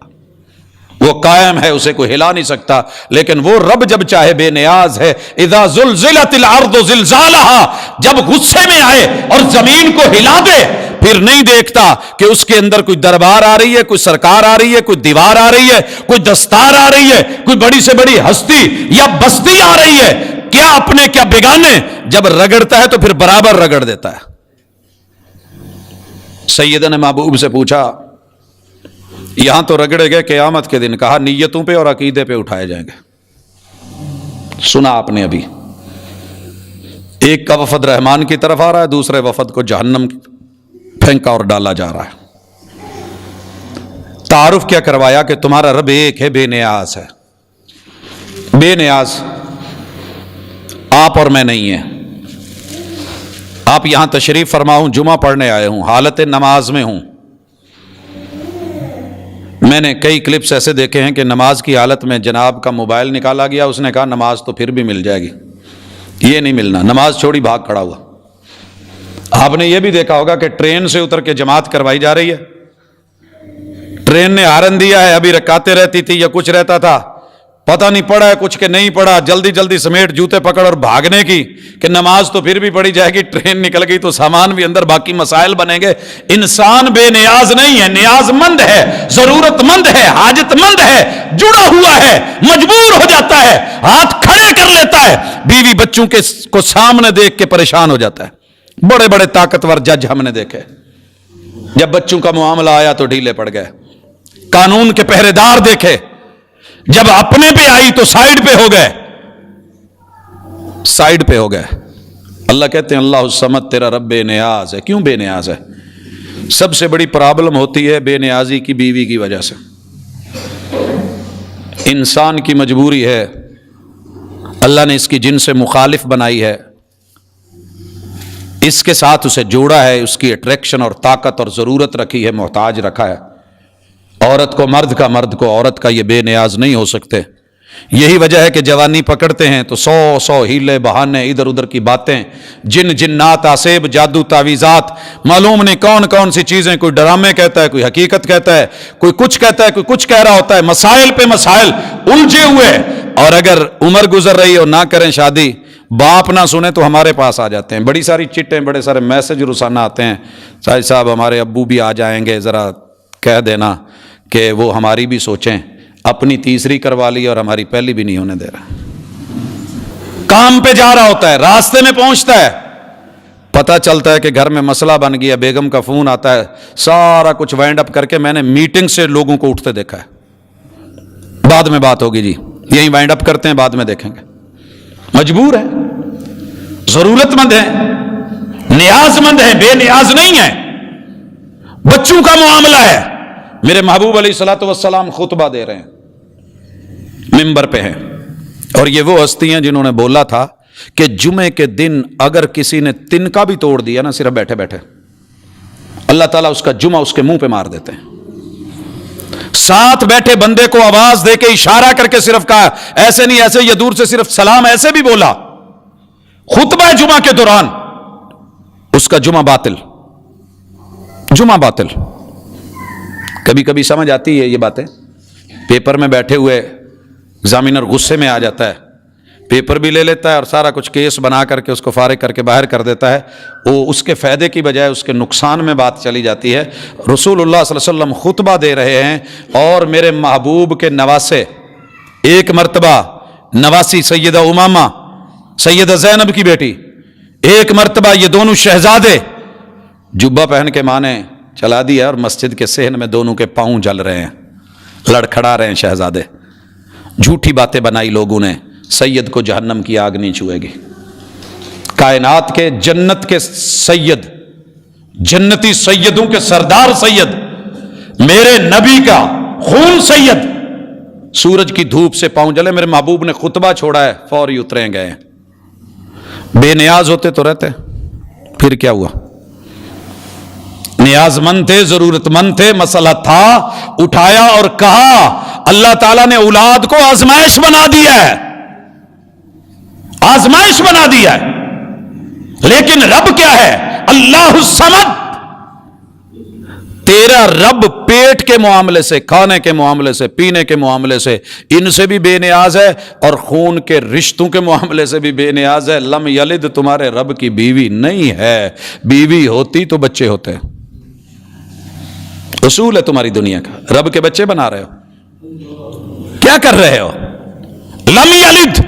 وہ قائم ہے، اسے کوئی ہلا نہیں سکتا۔ لیکن وہ رب جب چاہے بے نیاز ہے۔ اذا زلزلت الارض زلزالها، جب غصے میں آئے اور زمین کو ہلا دے، پھر نہیں دیکھتا کہ اس کے اندر کوئی دربار آ رہی ہے، کوئی سرکار آ رہی ہے، کوئی دیوار آ رہی ہے، کوئی دستار آ رہی ہے، کوئی بڑی سے بڑی ہستی یا بستی آ رہی ہے، کیا اپنے کیا بیگانے، جب رگڑتا ہے تو پھر برابر رگڑ دیتا ہے۔ سیدہ نے محبوب سے پوچھا یہاں تو رگڑے گئے قیامت کے دن، کہا نیتوں پہ اور عقیدے پہ اٹھائے جائیں گے۔ سنا آپ نے ابھی، ایک کا وفد رحمان کی طرف آ رہا ہے، دوسرے وفد کو جہنم پھینکا اور ڈالا جا رہا ہے۔ تعارف کیا کروایا کہ تمہارا رب ایک ہے، بے نیاز ہے، بے نیاز، آپ اور میں نہیں ہیں۔ آپ یہاں تشریف فرما ہوں، جمعہ پڑھنے آئے ہوں، حالت نماز میں ہوں۔ میں نے کئی کلپس ایسے دیکھے ہیں کہ نماز کی حالت میں جناب کا موبائل نکالا گیا، اس نے کہا نماز تو پھر بھی مل جائے گی، یہ نہیں ملنا، نماز چھوڑی بھاگ کھڑا ہوا۔ آپ نے یہ بھی دیکھا ہوگا کہ ٹرین سے اتر کے جماعت کروائی جا رہی ہے، ٹرین نے ہارن دیا ہے، ابھی رکعتیں رہتی تھی یا کچھ رہتا تھا، پتہ نہیں پڑا ہے کچھ کہ نہیں پڑا، جلدی جلدی سمیٹ جوتے پکڑ اور بھاگنے کی کہ نماز تو پھر بھی پڑھی جائے گی، ٹرین نکل گئی تو سامان بھی اندر، باقی مسائل بنیں گے۔ انسان بے نیاز نہیں ہے، نیاز مند ہے، ضرورت مند ہے، حاجت مند ہے، جڑا ہوا ہے، مجبور ہو جاتا ہے، ہاتھ کھڑے کر لیتا ہے، بیوی بچوں کو سامنے دیکھ کے پریشان ہو جاتا ہے۔ بڑے بڑے طاقتور جج ہم نے دیکھے، جب بچوں کا معاملہ آیا تو ڈھیلے پڑ گئے، قانون کے پہرے دار دیکھے، جب اپنے پہ آئی تو سائیڈ پہ ہو گئے، سائیڈ پہ ہو گئے۔ اللہ کہتے ہیں اللہ الصمد، تیرا رب بے نیاز ہے۔ کیوں بے نیاز ہے؟ سب سے بڑی پرابلم ہوتی ہے بے نیازی کی بیوی کی وجہ سے۔ انسان کی مجبوری ہے، اللہ نے اس کی جن سے مخالف بنائی ہے، اس کے ساتھ اسے جوڑا ہے، اس کی اٹریکشن اور طاقت اور ضرورت رکھی ہے، محتاج رکھا ہے۔ عورت کو مرد کا، مرد کو عورت کا، یہ بے نیاز نہیں ہو سکتے۔ یہی وجہ ہے کہ جوانی پکڑتے ہیں تو سو ہیلے بہانے، ادھر ادھر کی باتیں، جن جنات، آسیب، جادو، تعویذات، معلوم نہیں کون کون سی چیزیں، کوئی ڈرامے کہتا ہے، کوئی حقیقت کہتا ہے، کوئی کچھ کہتا ہے، کوئی کچھ کہہ رہا ہوتا ہے، مسائل پہ مسائل الجھے ہوئے۔ اور اگر عمر گزر رہی ہو، نہ کریں شادی، باپ نہ سنے تو ہمارے پاس آ جاتے ہیں، بڑی ساری چٹیں، بڑے سارے میسج روزانہ آتے ہیں، سائی صاحب ہمارے ابو بھی آ جائیں گے، ذرا کہہ دینا کہ وہ ہماری بھی سوچیں، اپنی تیسری کروا لی اور ہماری پہلی بھی نہیں ہونے دے رہا۔ کام پہ جا رہا ہوتا ہے، راستے میں پہنچتا ہے، پتہ چلتا ہے کہ گھر میں مسئلہ بن گیا، بیگم کا فون آتا ہے، سارا کچھ وائنڈ اپ کر کے میں نے میٹنگ سے لوگوں کو اٹھتے دیکھا ہے، بعد میں بات ہوگی جی، یہی وائنڈ اپ کرتے ہیں، بعد میں دیکھیں گے۔ مجبور ہیں، ضرورت مند ہیں، نیاز مند ہیں، بے نیاز نہیں ہیں۔ بچوں کا معاملہ ہے، میرے محبوب علیہ الصلوۃ والسلام خطبہ دے رہے ہیں، ممبر پہ ہیں، اور یہ وہ ہستی ہیں جنہوں نے بولا تھا کہ جمعے کے دن اگر کسی نے تنکا بھی توڑ دیا نا، صرف بیٹھے بیٹھے، اللہ تعالیٰ اس کا جمعہ اس کے منہ پہ مار دیتے ہیں۔ ساتھ بیٹھے بندے کو آواز دے کے اشارہ کر کے صرف کہا، ایسے نہیں ایسے، یا دور سے صرف سلام ایسے بھی بولا، خطبہ جمعہ کے دوران، اس کا جمعہ باطل، جمعہ باطل۔ کبھی کبھی سمجھ آتی ہے یہ باتیں، پیپر میں بیٹھے ہوئے ایگزامینر غصے میں آ جاتا ہے، پیپر بھی لے لیتا ہے اور سارا کچھ کیس بنا کر کے اس کو فارغ کر کے باہر کر دیتا ہے، وہ اس کے فائدے کی بجائے اس کے نقصان میں بات چلی جاتی ہے۔ رسول اللہ صلی اللہ علیہ وسلم خطبہ دے رہے ہیں، اور میرے محبوب کے نواسے، ایک مرتبہ نواسی سیدہ امامہ، سیدہ زینب کی بیٹی، ایک مرتبہ یہ دونوں شہزادے، جبہ پہن کے ماں نے چلا دیا اور مسجد کے صحن میں دونوں کے پاؤں جل رہے ہیں، لڑکھڑا رہے ہیں شہزادے، جھوٹی باتیں بنائی لوگوں نے، سید کو جہنم کی آگ نہیں چھوئے گی۔ کائنات کے، جنت کے سید، جنتی سیدوں کے سردار سید، میرے نبی کا خون سید، سورج کی دھوپ سے پاؤں جلے، میرے محبوب نے خطبہ چھوڑا ہے، فوری اترے گئے۔ بے نیاز ہوتے تو رہتے، پھر کیا ہوا؟ نیاز مند تھے، ضرورت مند تھے، مسئلہ تھا، اٹھایا اور کہا۔ اللہ تعالیٰ نے اولاد کو آزمائش بنا دیا ہے، آزمائش بنا دیا ہے، لیکن رب کیا ہے؟ اللہ الصمد۔ تیرا رب پیٹ کے معاملے سے، کھانے کے معاملے سے، پینے کے معاملے سے، ان سے بھی بے نیاز ہے، اور خون کے رشتوں کے معاملے سے بھی بے نیاز ہے۔ لم یلد تمہارے رب کی بیوی نہیں ہے، بیوی ہوتی تو بچے ہوتے۔ اصول ہے تمہاری دنیا کا، رب کے بچے بنا رہے ہو، کیا کر رہے ہو؟ لم یلد،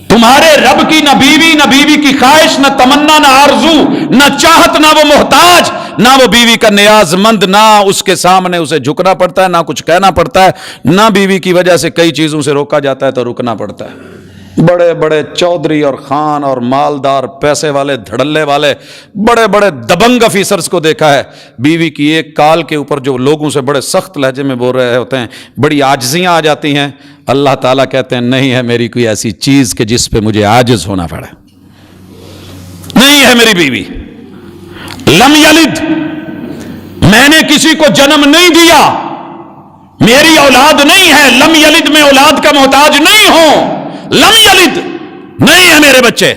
تمہارے رب کی نہ بیوی، نہ بیوی کی خواہش، نہ تمنا، نہ آرزو، نہ چاہت، نہ وہ محتاج، نہ وہ بیوی کا نیاز مند، نہ اس کے سامنے اسے جھکنا پڑتا ہے، نہ کچھ کہنا پڑتا ہے، نہ بیوی کی وجہ سے کئی چیزوں سے روکا جاتا ہے تو رکنا پڑتا ہے۔ بڑے بڑے چودھری اور خان اور مالدار، پیسے والے، دھڑلے والے، بڑے بڑے دبنگ افیسرز کو دیکھا ہے، بیوی کی ایک کال کے اوپر جو لوگوں سے بڑے سخت لہجے میں بول رہے ہوتے ہیں، بڑی عاجزیاں آ جاتی ہیں، اللہ تعالیٰ کہتے ہیں نہیں ہے میری کوئی ایسی چیز کہ جس پہ مجھے عاجز ہونا پڑے، نہیں ہے میری بیوی۔ لم یلد، میں نے کسی کو جنم نہیں دیا، میری اولاد نہیں ہے، لم یلد میں اولاد کا محتاج نہیں ہوں، لم یلد نہیں ہے میرے بچے۔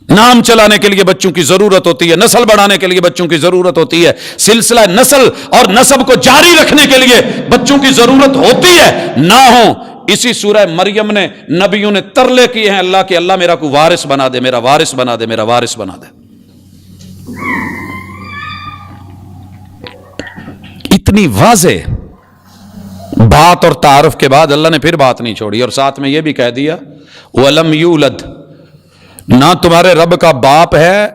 نام چلانے کے لیے بچوں کی ضرورت ہوتی ہے، نسل بڑھانے کے لیے بچوں کی ضرورت ہوتی ہے، سلسلہ نسل اور نسب کو جاری رکھنے کے لیے بچوں کی ضرورت ہوتی ہے، نہ ہو۔ اسی سورہ مریم نے نبیوں نے ترلے کیے ہیں اللہ کے، اللہ میرا کوئی وارث بنا دے، میرا وارث بنا دے، میرا وارث بنا دے۔ اتنی واضح بات اور تعارف کے بعد اللہ نے پھر بات نہیں چھوڑی، اور ساتھ میں یہ بھی کہہ دیا وَلَمْ يُولَدْ، نہ تمہارے رب کا باپ ہے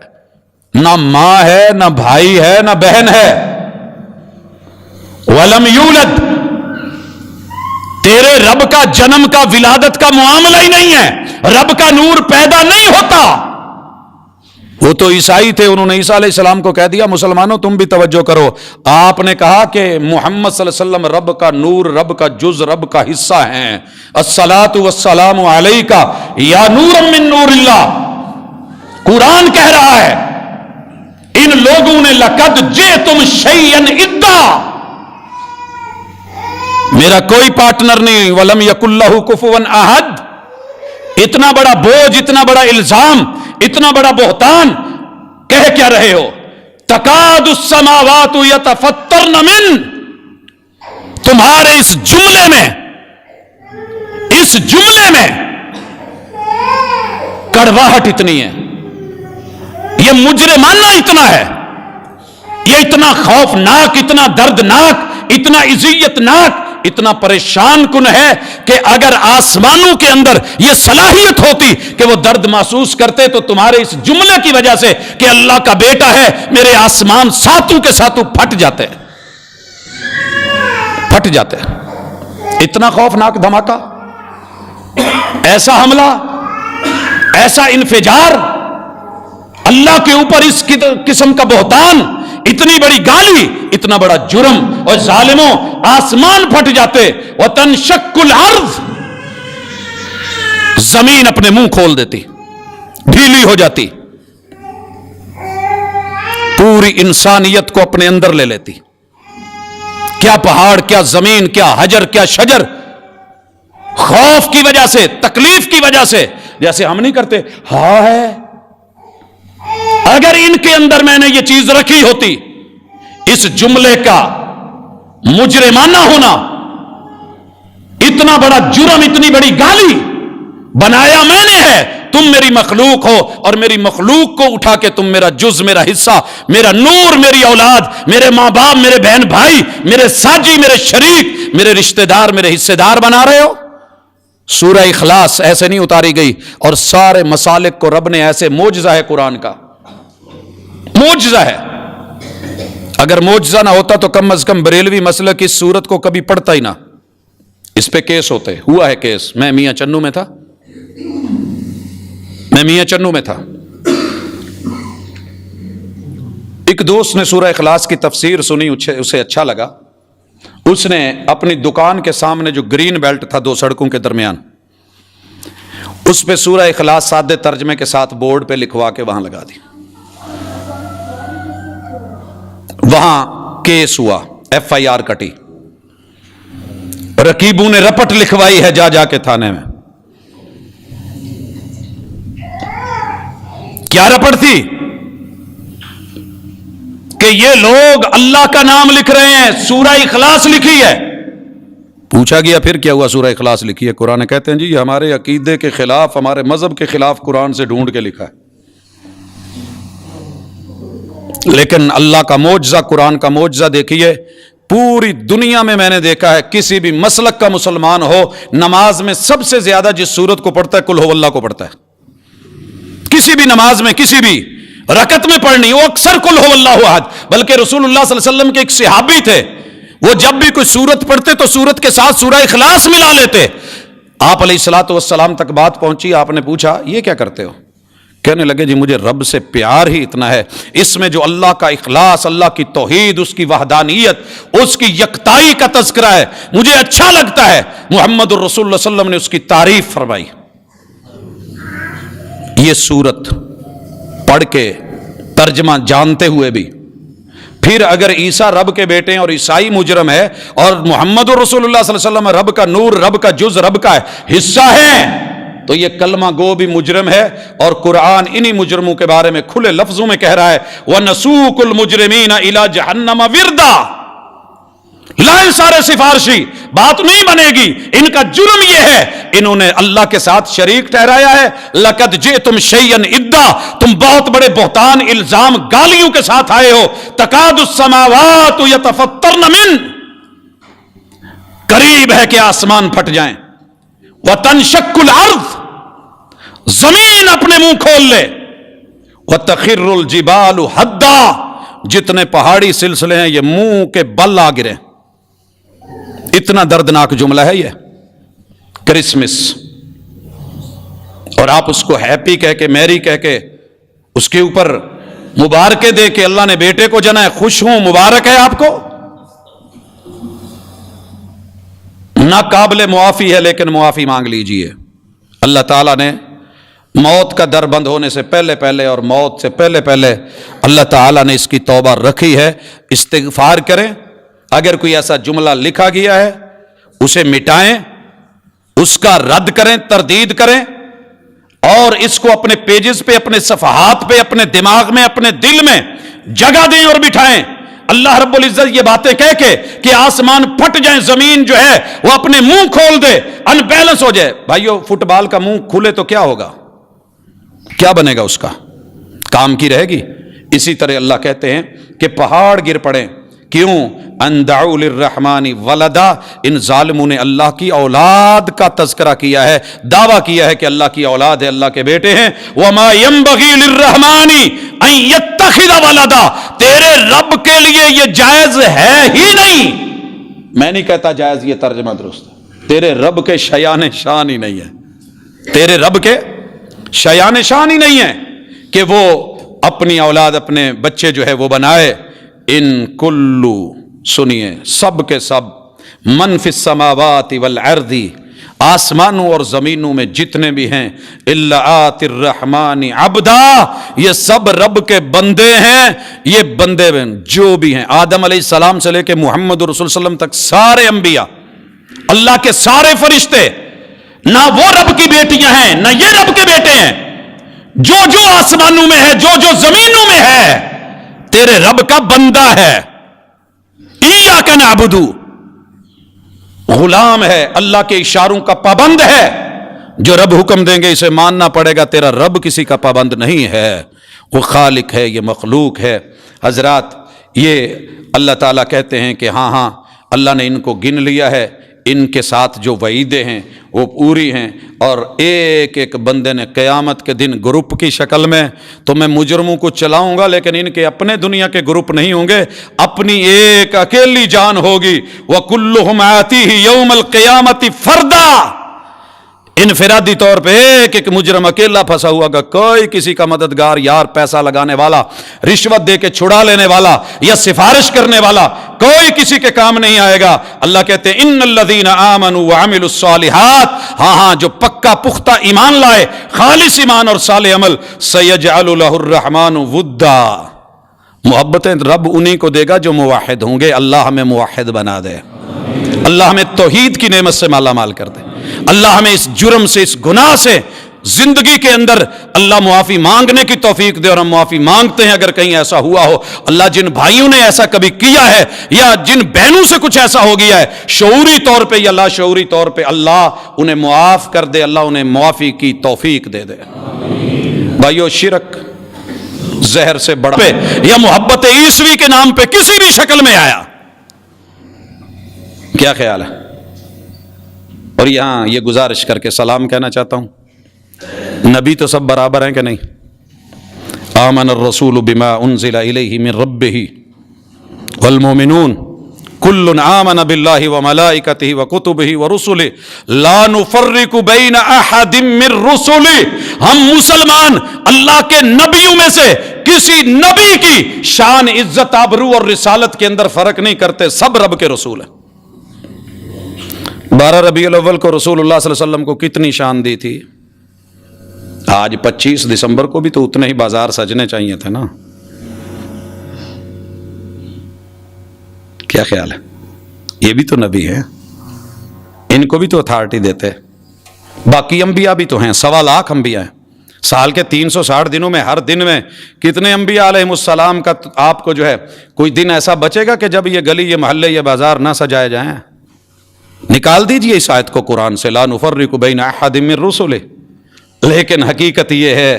نہ ماں ہے، نہ بھائی ہے، نہ بہن ہے. ولم یولد، تیرے رب کا جنم کا ولادت کا معاملہ ہی نہیں ہے. رب کا نور پیدا نہیں ہوتا. وہ تو عیسائی تھے، انہوں نے عیسیٰ علیہ السلام کو کہہ دیا مسلمانوں تم بھی توجہ کرو. آپ نے کہا کہ محمد صلی اللہ علیہ وسلم رب کا نور، رب کا جز، رب کا حصہ ہیں. الصلاۃ والسلام علیک یا نور من نور اللہ. قرآن کہہ رہا ہے ان لوگوں نے لقد جئتم شیئا ادا، میرا کوئی پارٹنر نہیں. ولم یکن لہ کفوا احد. اتنا بڑا بوجھ، اتنا بڑا الزام، اتنا بڑا بہتان کہہ کیا رہے ہو؟ تکاد السماوات یتفطرن من، تمہارے اس جملے میں کڑواہٹ اتنی ہے، یہ مجرمانہ اتنا ہے، یہ اتنا خوفناک، اتنا دردناک، اتنا اذیتناک، اتنا پریشان کن ہے کہ اگر آسمانوں کے اندر یہ صلاحیت ہوتی کہ وہ درد محسوس کرتے تو تمہارے اس جملے کی وجہ سے کہ اللہ کا بیٹا ہے میرے آسمان ساتوں کے ساتوں پھٹ جاتے. اتنا خوفناک دھماکہ، ایسا حملہ، ایسا انفجار، اللہ کے اوپر اس قسم کا بہتان، اتنی بڑی گالی، اتنا بڑا جرم. اور ظالموں آسمان پھٹ جاتے. وَتَنشَقُّ الْأَرْضُ، زمین اپنے منہ کھول دیتی، ڈھیلی ہو جاتی، پوری انسانیت کو اپنے اندر لے لیتی. کیا پہاڑ، کیا زمین، کیا حجر، کیا شجر، خوف کی وجہ سے، تکلیف کی وجہ سے. جیسے ہم نہیں کرتے ہاں ہے، اگر ان کے اندر میں نے یہ چیز رکھی ہوتی، اس جملے کا مجرمانہ ہونا، اتنا بڑا جرم، اتنی بڑی گالی، بنایا میں نے ہے، تم میری مخلوق ہو اور میری مخلوق کو اٹھا کے تم میرا جز، میرا حصہ، میرا نور، میری اولاد، میرے ماں باپ، میرے بہن بھائی، میرے ساجی، میرے شریک، میرے رشتہ دار، میرے حصے دار بنا رہے ہو. سورہ اخلاص ایسے نہیں اتاری گئی، اور سارے مسالک کو رب نے ایسے، معجزہ ہے قرآن کا، معجزہ ہے. اگر معجزہ نہ ہوتا تو کم از کم بریلوی مسلک اس سورت کو کبھی پڑھتا ہی نہ. اس پہ کیس ہوتے، ہوا ہے کیس. میں میاں چنو میں تھا. ایک دوست نے سورہ اخلاص کی تفسیر سنی، اسے اچھا لگا. اس نے اپنی دکان کے سامنے جو گرین بیلٹ تھا دو سڑکوں کے درمیان، اس پہ سورہ اخلاص سادے ترجمے کے ساتھ بورڈ پہ لکھوا کے وہاں لگا دی. وہاں کیس ہوا، FIR کٹی، رقیبوں نے رپٹ لکھوائی ہے جا کے تھانے میں. کیا رپٹ تھی؟ کہ یہ لوگ اللہ کا نام لکھ رہے ہیں، سورہ اخلاص لکھی ہے. پوچھا گیا پھر کیا ہوا؟ سورہ اخلاص لکھی ہے. قرآن کہتے ہیں جی یہ ہمارے عقیدے کے خلاف، ہمارے مذہب کے خلاف قرآن سے ڈھونڈ کے لکھا ہے. لیکن اللہ کا معجزہ، قرآن کا معجزہ دیکھیے، پوری دنیا میں نے دیکھا ہے کسی بھی مسلک کا مسلمان ہو، نماز میں سب سے زیادہ جس سورت کو پڑھتا ہے قل هو اللہ کو پڑھتا ہے. کسی بھی نماز میں، کسی بھی رکعت میں پڑھنی، وہ اکثر قل هو اللہ احد. بلکہ رسول اللہ صلی اللہ علیہ وسلم کے ایک صحابی تھے، وہ جب بھی کوئی سورت پڑھتے تو سورت کے ساتھ سورہ اخلاص ملا لیتے. آپ علیہ الصلوۃ والسلام تک بات پہنچی، آپ نے پوچھا یہ کیا کرتے ہو؟ کہنے لگے جی مجھے رب سے پیار ہی اتنا ہے، اس میں جو اللہ کا اخلاص، اللہ کی توحید، اس کی وحدانیت، اس کی یکتائی کا تذکرہ ہے، مجھے اچھا لگتا ہے. محمد الرسول اللہ صلی اللہ علیہ وسلم نے اس کی تعریف فرمائی. یہ سورت پڑھ کے ترجمہ جانتے ہوئے بھی پھر اگر عیسیٰ رب کے بیٹے ہیں اور عیسائی مجرم ہے، اور محمد الرسول اللہ صلی اللہ علیہ وسلم رب کا نور، رب کا جز، رب کا حصہ ہے، تو یہ کلمہ گو بھی مجرم ہے. اور قرآن انہی مجرموں کے بارے میں کھلے لفظوں میں کہہ رہا ہے وَنَسُوقُ الْمُجْرِمِينَ إِلَى جَهَنَّمَ وِرْدًا. لائن سارے سفارشی، بات نہیں بنے گی. ان کا جرم یہ ہے انہوں نے اللہ کے ساتھ شریک ٹھہرایا ہے. لَقَدْ جِئْتُمْ شَيْئًا إِدًّا، تم بہت بڑے بہتان، الزام، گالیوں کے ساتھ آئے ہو. تَكَادُ السَّمَاوَاتُ يَتَفَطَّرْنَ مِنْ، قریب ہے کہ آسمان پھٹ جائیں. وَتَنشَقُّ الْأَرْضُ، زمین اپنے منہ کھول لے. وَتَخِرُّ الْجِبَالُ حَدًّا، جتنے پہاڑی سلسلے ہیں یہ منہ کے بل آ گرے. اتنا دردناک جملہ ہے یہ کرسمس، اور آپ اس کو ہیپی کہہ کے، میری کہہ کے، اس کے اوپر مبارکیں دے کے اللہ نے بیٹے کو جنا ہے، خوش ہوں، مبارک ہے آپ کو. نہ قابل معافی ہے، لیکن معافی مانگ لیجئے. اللہ تعالیٰ نے موت کا در بند ہونے سے پہلے اور موت سے پہلے اللہ تعالیٰ نے اس کی توبہ رکھی ہے. استغفار کریں. اگر کوئی ایسا جملہ لکھا گیا ہے اسے مٹائیں، اس کا رد کریں، تردید کریں، اور اس کو اپنے پیجز پہ، اپنے صفحات پہ، اپنے دماغ میں، اپنے دل میں جگہ دیں اور بٹھائیں. اللہ رب العزت یہ باتیں کہہ کے کہ آسمان پھٹ جائیں، زمین جو ہے وہ اپنے منہ کھول دے، ان بیلنس ہو جائے. بھائیو، فٹ بال کا منہ کھلے تو کیا ہوگا؟ کیا بنے گا اس کا؟ کام کی رہے گی. اسی طرح اللہ کہتے ہیں کہ پہاڑ گر پڑیں. کیوں؟ ان دعوا للرحمن ولدا، ان ظالموں نے اللہ کی اولاد کا تذکرہ کیا ہے، دعویٰ کیا ہے کہ اللہ کی اولاد ہے، اللہ کے بیٹے ہیں. وما ينبغي للرحمن ان يتخذ ولدا، تیرے رب کے لیے یہ جائز ہے ہی نہیں. میں نہیں کہتا جائز، یہ ترجمہ درست ہے. تیرے رب کے شیان شان ہی نہیں ہے، تیرے رب کے شیان شان ہی نہیں ہے کہ وہ اپنی اولاد، اپنے بچے جو ہے وہ بنائے. ان کلو، سنیے، سب کے سب، من فی السماوات والارض، آسمانوں اور زمینوں میں جتنے بھی ہیں، الا آتی الرحمن عبدا، یہ سب رب کے بندے ہیں. یہ بندے جو بھی ہیں، آدم علیہ السلام سے لے کے محمد رسول صلی اللہ علیہ وسلم تک سارے انبیاء، اللہ کے سارے فرشتے، نہ وہ رب کی بیٹیاں ہیں نہ یہ رب کے بیٹے ہیں. جو جو آسمانوں میں ہے، جو جو زمینوں میں ہے، تیرے رب کا بندہ ہے. ایاک نعبد، غلام ہے، اللہ کے اشاروں کا پابند ہے. جو رب حکم دیں گے اسے ماننا پڑے گا. تیرا رب کسی کا پابند نہیں ہے، وہ خالق ہے، یہ مخلوق ہے. حضرات، یہ اللہ تعالیٰ کہتے ہیں کہ ہاں اللہ نے ان کو گن لیا ہے، ان کے ساتھ جو وعیدیں ہیں وہ پوری ہیں. اور ایک ایک بندے نے قیامت کے دن گروپ کی شکل میں، تو میں مجرموں کو چلاؤں گا، لیکن ان کے اپنے دنیا کے گروپ نہیں ہوں گے، اپنی ایک اکیلی جان ہوگی. وَكُلُّهُمْ آتِيهِ يَوْمَ الْقِيَامَةِ فَرْدًا، انفرادی طور پہ ایک ایک مجرم اکیلا پھنسا ہوا گا. کوئی کسی کا مددگار، یار، پیسہ لگانے والا، رشوت دے کے چھڑا لینے والا یا سفارش کرنے والا، کوئی کسی کے کام نہیں آئے گا. اللہ کہتے ہیں ان الذین آمنوا وعملوا الصالحات، ہاں جو پکا پختہ ایمان لائے، خالص ایمان اور صالح عمل، سیجعل لہ الرحمن ودا، محبتیں رب انہی کو دے گا جو موحد ہوں گے. اللہ ہمیں موحد بنا دے، اللہ ہمیں توحید کی نعمت سے مالا مال کر دے. اللہ ہمیں اس جرم سے، اس گناہ سے زندگی کے اندر اللہ معافی مانگنے کی توفیق دے. اور ہم معافی مانگتے ہیں اگر کہیں ایسا ہوا ہو. اللہ جن بھائیوں نے ایسا کبھی کیا ہے یا جن بہنوں سے کچھ ایسا ہو گیا ہے، شعوری طور پہ یا لاشعوری طور پہ، اللہ انہیں معاف کر دے، اللہ انہیں معافی کی توفیق دے دے. بھائیو، شرک زہر سے بڑا یا محبت عیسوی کے نام پہ کسی بھی شکل میں آیا، کیا خیال ہے؟ اور یہاں یہ گزارش کر کے سلام کہنا چاہتا ہوں، نبی تو سب برابر ہیں کہ نہیں؟ آمن الرسول بما انزل الیہ من ربہ والمؤمنون کل آمن باللہ وملائکتہ وکتبہ ورسلہ لا نفرق بین احد من رسلہ. ہم مسلمان اللہ کے نبیوں میں سے کسی نبی کی شان، عزت، آبرو اور رسالت کے اندر فرق نہیں کرتے، سب رب کے رسول ہیں. 12 ربیع الاول کو رسول اللہ صلی اللہ علیہ وسلم کو کتنی شان دی تھی؟ آج 25 دسمبر کو بھی تو اتنے ہی بازار سجنے چاہیے تھے نا. کیا خیال ہے؟ یہ بھی تو نبی ہیں، ان کو بھی تو اتھارٹی دیتے. باقی انبیاء بھی تو ہیں، 1.25 لاکھ انبیاء ہیں. سال کے 360 دنوں میں ہر دن میں کتنے انبیاء علیہ السلام کا آپ کو جو ہے کوئی دن ایسا بچے گا کہ جب یہ گلی، یہ محلے، یہ بازار نہ سجائے جائیں؟ نکال دیجئے اس آیت کو قرآن سے، لا نفرق بین احد من رسلہ. لیکن حقیقت یہ ہے،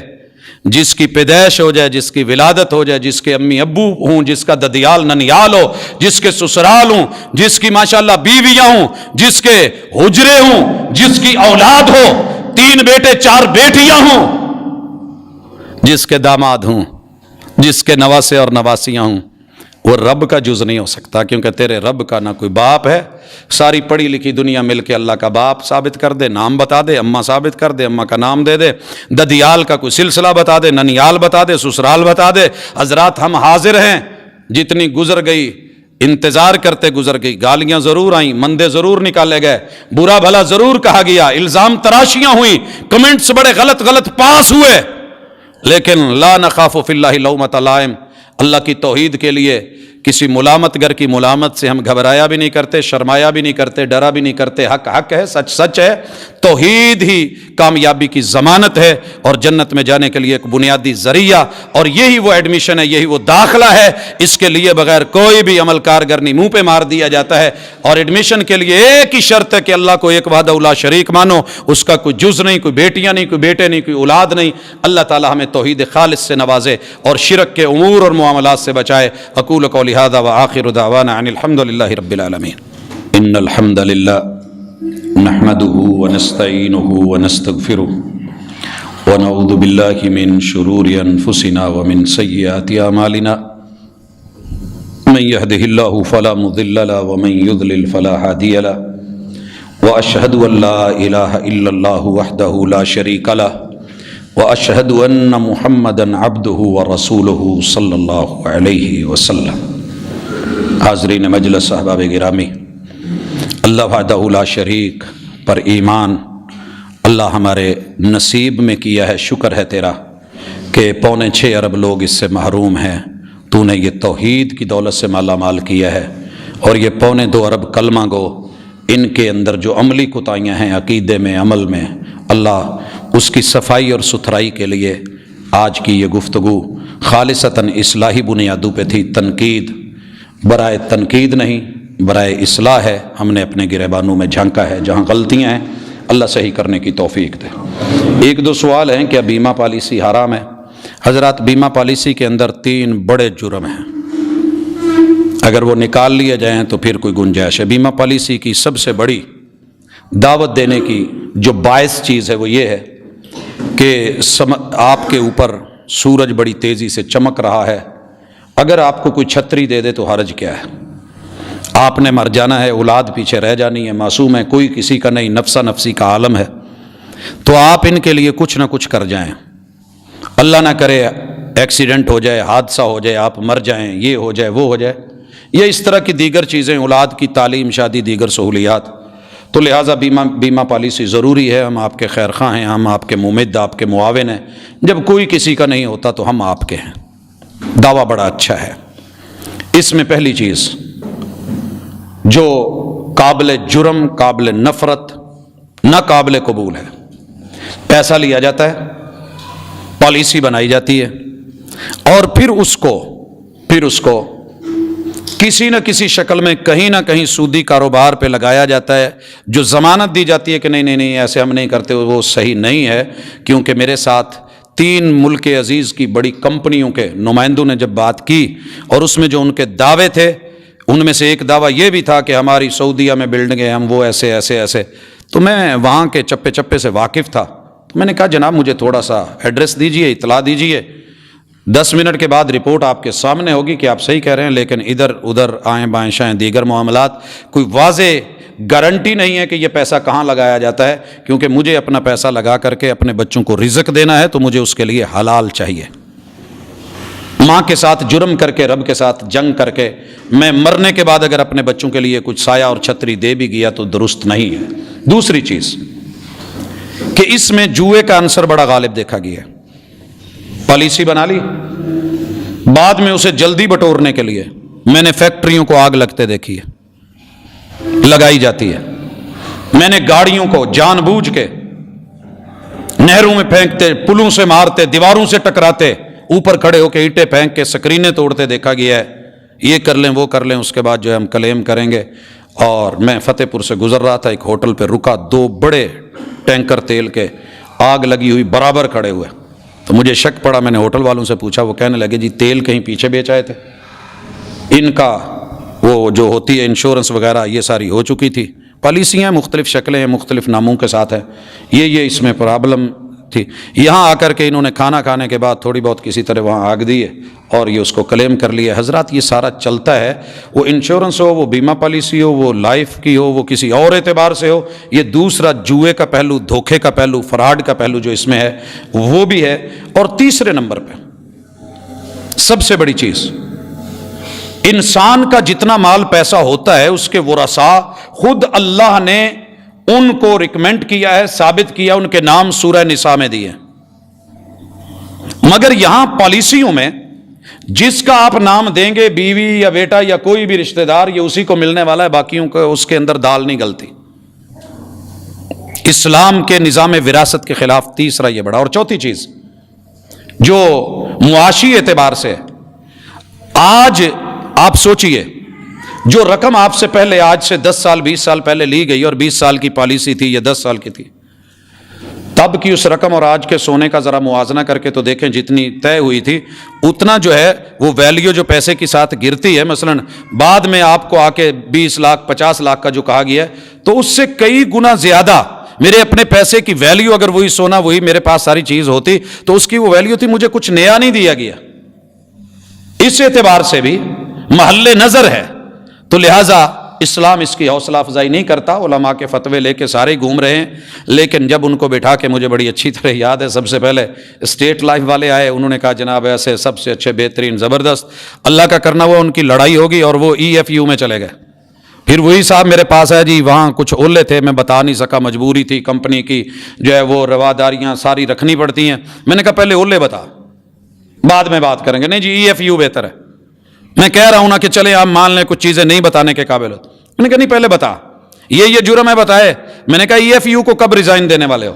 جس کی پیدائش ہو جائے، جس کی ولادت ہو جائے، جس کے امی ابو ہوں، جس کا ددیال ننیال ہو، جس کے سسرال ہوں، جس کی ماشاءاللہ بیویاں ہوں، جس کے حجرے ہوں، جس کی اولاد ہو، 3 بیٹے 4 بیٹیاں ہوں، جس کے داماد ہوں، جس کے نواسے اور نواسیاں ہوں، وہ رب کا جز نہیں ہو سکتا، کیونکہ تیرے رب کا نہ کوئی باپ ہے۔ ساری پڑھی لکھی دنیا مل کے اللہ کا باپ ثابت کر دے، نام بتا دے، اماں ثابت کر دے، اماں کا نام دے دے، ددیال کا کوئی سلسلہ بتا دے، ننیال بتا دے، سسرال بتا دے۔ حضرات ہم حاضر ہیں، جتنی گزر گئی انتظار کرتے گزر گئی، گالیاں ضرور آئیں، مندے ضرور نکالے گئے، برا بھلا ضرور کہا گیا، الزام تراشیاں ہوئی، کمنٹس بڑے غلط غلط پاس ہوئے، لیکن لا نخاف فی اللہ لومۃ لائم، اللہ کی توحید کے لیے کسی ملامت گر کی ملامت سے ہم گھبرایا بھی نہیں کرتے، شرمایا بھی نہیں کرتے، ڈرا بھی نہیں کرتے۔ حق حق ہے، سچ سچ ہے، توحید ہی کامیابی کی ضمانت ہے اور جنت میں جانے کے لیے ایک بنیادی ذریعہ، اور یہی وہ ایڈمیشن ہے، یہی وہ داخلہ ہے۔ اس کے لیے بغیر کوئی بھی عمل کارگر نہیں، منہ پہ مار دیا جاتا ہے۔ اور ایڈمیشن کے لیے ایک ہی شرط ہے کہ اللہ کو ایک وحدہ لا شریک مانو، اس کا کوئی جز نہیں، کوئی بیٹیاں نہیں، کوئی بیٹے نہیں، کوئی اولاد نہیں۔ اللہ تعالی ہمیں توحید خالص سے نوازے اور شرک کے امور اور معاملات سے بچائے۔ اقول قولی ھذا وآخر دعوانا ان الحمد للہ رب العالمین۔ ان الحمد للہ نحمده ونستعینه ونستغفره ونعوذ باللہ من شرور انفسنا ومن سیئات اعمالنا من يهده الله فلا مضل له ومن يضلل فلا هادي له واشهد ان لا اله الا الله وحده لا شريك له واشهد ان محمدا عبده ورسوله صلی اللہ علیہ وسلم۔ حاضرین مجلس، احباب گرامی، اللہ وحدہ لا شریک پر ایمان اللہ ہمارے نصیب میں کیا ہے۔ شکر ہے تیرا کہ 5.6 ارب لوگ اس سے محروم ہیں، تو نے یہ توحید کی دولت سے مالا مال کیا ہے، اور یہ 2.25 ارب کلمہ گو، ان کے اندر جو عملی کوتاہیاں ہیں عقیدے میں، عمل میں، اللہ اس کی صفائی اور ستھرائی کے لیے آج کی یہ گفتگو خالصتاً اصلاحی بنیادوں پہ تھی، تنقید برائے تنقید نہیں، برائے اصلاح ہے۔ ہم نے اپنے گریبانوں میں جھانکا ہے، جہاں غلطیاں ہیں اللہ صحیح کرنے کی توفیق دے۔ 1-2 سوال ہیں، کیا بیمہ پالیسی حرام ہے؟ حضرات، بیمہ پالیسی کے اندر 3 بڑے جرم ہیں، اگر وہ نکال لیے جائیں تو پھر کوئی گنجائش ہے۔ بیمہ پالیسی کی سب سے بڑی دعوت دینے کی جو باعث چیز ہے وہ یہ ہے کہ آپ کے اوپر سورج بڑی تیزی سے چمک رہا ہے، اگر آپ کو کوئی چھتری دے دے تو حرج کیا ہے؟ آپ نے مر جانا ہے، اولاد پیچھے رہ جانی ہے، معصوم ہے، کوئی کسی کا نہیں، نفسہ نفسی کا عالم ہے، تو آپ ان کے لیے کچھ نہ کچھ کر جائیں۔ اللہ نہ کرے ایکسیڈنٹ ہو جائے، حادثہ ہو جائے، آپ مر جائیں، یہ ہو جائے، وہ ہو جائے، یہ اس طرح کی دیگر چیزیں، اولاد کی تعلیم، شادی، دیگر سہولیات، تو لہٰذا بیمہ پالیسی ضروری ہے۔ ہم آپ کے خیر خواہ ہیں، ہم آپ کے ممد، آپ کے معاون ہیں۔ جب کوئی کسی کا نہیں ہوتا تو ہم آپ کے ہیں۔ دعویٰ بڑا اچھا ہے۔ اس میں پہلی چیز جو قابل جرم، قابل نفرت، ناقابل قبول ہے، پیسہ لیا جاتا ہے، پالیسی بنائی جاتی ہے، اور پھر اس کو کسی نہ کسی شکل میں کہیں نہ کہیں سودی کاروبار پہ لگایا جاتا ہے، جو ضمانت دی جاتی ہے کہ نہیں ایسے ہم نہیں کرتے، وہ صحیح نہیں ہے۔ کیونکہ میرے ساتھ 3 ملک عزیز کی بڑی کمپنیوں کے نمائندوں نے جب بات کی، اور اس میں جو ان کے دعوے تھے، ان میں سے ایک دعویٰ یہ بھی تھا کہ ہماری سعودیہ میں بلڈنگیں، ہم وہ ایسے ایسے ایسے، تو میں وہاں کے چپے چپے سے واقف تھا، تو میں نے کہا جناب مجھے تھوڑا سا ایڈریس دیجئے، اطلاع دیجئے، 10 منٹ کے بعد رپورٹ آپ کے سامنے ہوگی کہ آپ صحیح کہہ رہے ہیں، لیکن ادھر ادھر آئیں بائیں شائیں دیگر معاملات، کوئی واضح گارنٹی نہیں ہے کہ یہ پیسہ کہاں لگایا جاتا ہے، کیونکہ مجھے اپنا پیسہ لگا کر کے اپنے بچوں کو رزق دینا ہے، تو مجھے اس کے لیے حلال چاہیے۔ ماں کے ساتھ جرم کر کے، رب کے ساتھ جنگ کر کے، میں مرنے کے بعد اگر اپنے بچوں کے لیے کچھ سایہ اور چھتری دے بھی گیا تو درست نہیں ہے۔ دوسری چیز کہ اس میں جوئے کا عنصر بڑا غالب دیکھا گیا ہے۔ پالیسی بنا لی، بعد میں اسے جلدی بٹورنے کے لیے میں نے فیکٹریوں کو آگ لگتے دیکھی ہے، لگائی جاتی ہے۔ میں نے گاڑیوں کو جان بوجھ کے نہروں میں پھینکتے، پلوں سے مارتے، دیواروں سے ٹکراتے، اوپر کھڑے ہو کے اینٹیں پھینک کے سکرینیں توڑتے دیکھا گیا ہے۔ یہ کر لیں وہ کر لیں، اس کے بعد جو ہے ہم کلیم کریں گے۔ اور میں فتح پور سے گزر رہا تھا، ایک ہوٹل پہ رکا، 2 بڑے ٹینکر تیل کے آگ لگی ہوئی برابر کھڑے ہوئے، تو مجھے شک پڑا، میں نے ہوٹل والوں سے پوچھا، وہ کہنے لگے جی تیل کہیں پیچھے بیچ آئے تھے، ان کا وہ جو ہوتی ہے انشورنس وغیرہ یہ ساری ہو چکی تھی۔ پالیسیاں مختلف شکلیں ہیں، مختلف ناموں کے ساتھ ہے، یہ اس میں پرابلم تھی. یہاں آ کر کے انہوں نے کھانا کھانے کے بعد تھوڑی بہت کسی طرح وہاں آگ دی ہے اور یہ اس کو کلیم کر لیا. حضرات یہ سارا چلتا ہے، وہ انشورنس ہو، وہ بیمہ پالیسی ہو، وہ لائف کی ہو، وہ کسی اور اعتبار سے ہو. یہ دوسرا جوئے کا پہلو، دھوکے کا پہلو، فراڈ کا پہلو جو اس میں ہے وہ بھی ہے. اور تیسرے نمبر پہ سب سے بڑی چیز، انسان کا جتنا مال پیسہ ہوتا ہے اس کے ورثاء خود اللہ نے ان کو ریکمینڈ کیا ہے، ثابت کیا، ان کے نام سورہ نساء میں دیے. مگر یہاں پالیسیوں میں جس کا آپ نام دیں گے، بیوی یا بیٹا یا کوئی بھی رشتہ دار، یہ اسی کو ملنے والا ہے، باقیوں کو اس کے اندر دال نہیں گلتی. اسلام کے نظام وراثت کے خلاف تیسرا یہ بڑا. اور چوتھی چیز جو معاشی اعتبار سے آج آپ سوچئے، جو رقم آپ سے پہلے آج سے 10 سال 20 سال پہلے لی گئی اور 20 سال کی پالیسی تھی یا 10 سال کی تھی، تب کی اس رقم اور آج کے سونے کا ذرا موازنہ کر کے تو دیکھیں، جتنی طے ہوئی تھی اتنا جو ہے وہ ویلیو جو پیسے کے ساتھ گرتی ہے، مثلا بعد میں آپ کو آ کے 20 لاکھ 50 لاکھ کا جو کہا گیا ہے، تو اس سے کئی گنا زیادہ میرے اپنے پیسے کی ویلیو، اگر وہی سونا وہی میرے پاس ساری چیز ہوتی تو اس کی وہ ویلیو تھی، مجھے کچھ نیا نہیں دیا گیا. اس اعتبار سے بھی محل نظر ہے. تو لہٰذا اسلام اس کی حوصلہ افزائی نہیں کرتا. علماء کے فتوے لے کے سارے گھوم رہے ہیں، لیکن جب ان کو بٹھا کے، مجھے بڑی اچھی طرح یاد ہے، سب سے پہلے اسٹیٹ لائف والے آئے، انہوں نے کہا جناب ایسے سب سے اچھے، بہترین، زبردست، اللہ کا کرنا ہوا ان کی لڑائی ہوگی اور وہ EFU میں چلے گئے. پھر وہی صاحب میرے پاس ہے، جی وہاں کچھ اولے تھے، میں بتا نہیں سکا، مجبوری تھی، کمپنی کی جو ہے وہ رواداریاں ساری رکھنی پڑتی ہیں. میں نے کہا پہلے اولے بتا، بعد میں بات کریں گے. نہیں جی EFU بہتر ہے. میں کہہ رہا ہوں نا کہ چلیں آپ مان لیں کچھ چیزیں نہیں بتانے کے قابل ہو. میں نے کہا نہیں پہلے بتا، یہ جرم ہے، بتائے. میں نے کہا EFU کو کب ریزائن دینے والے ہو؟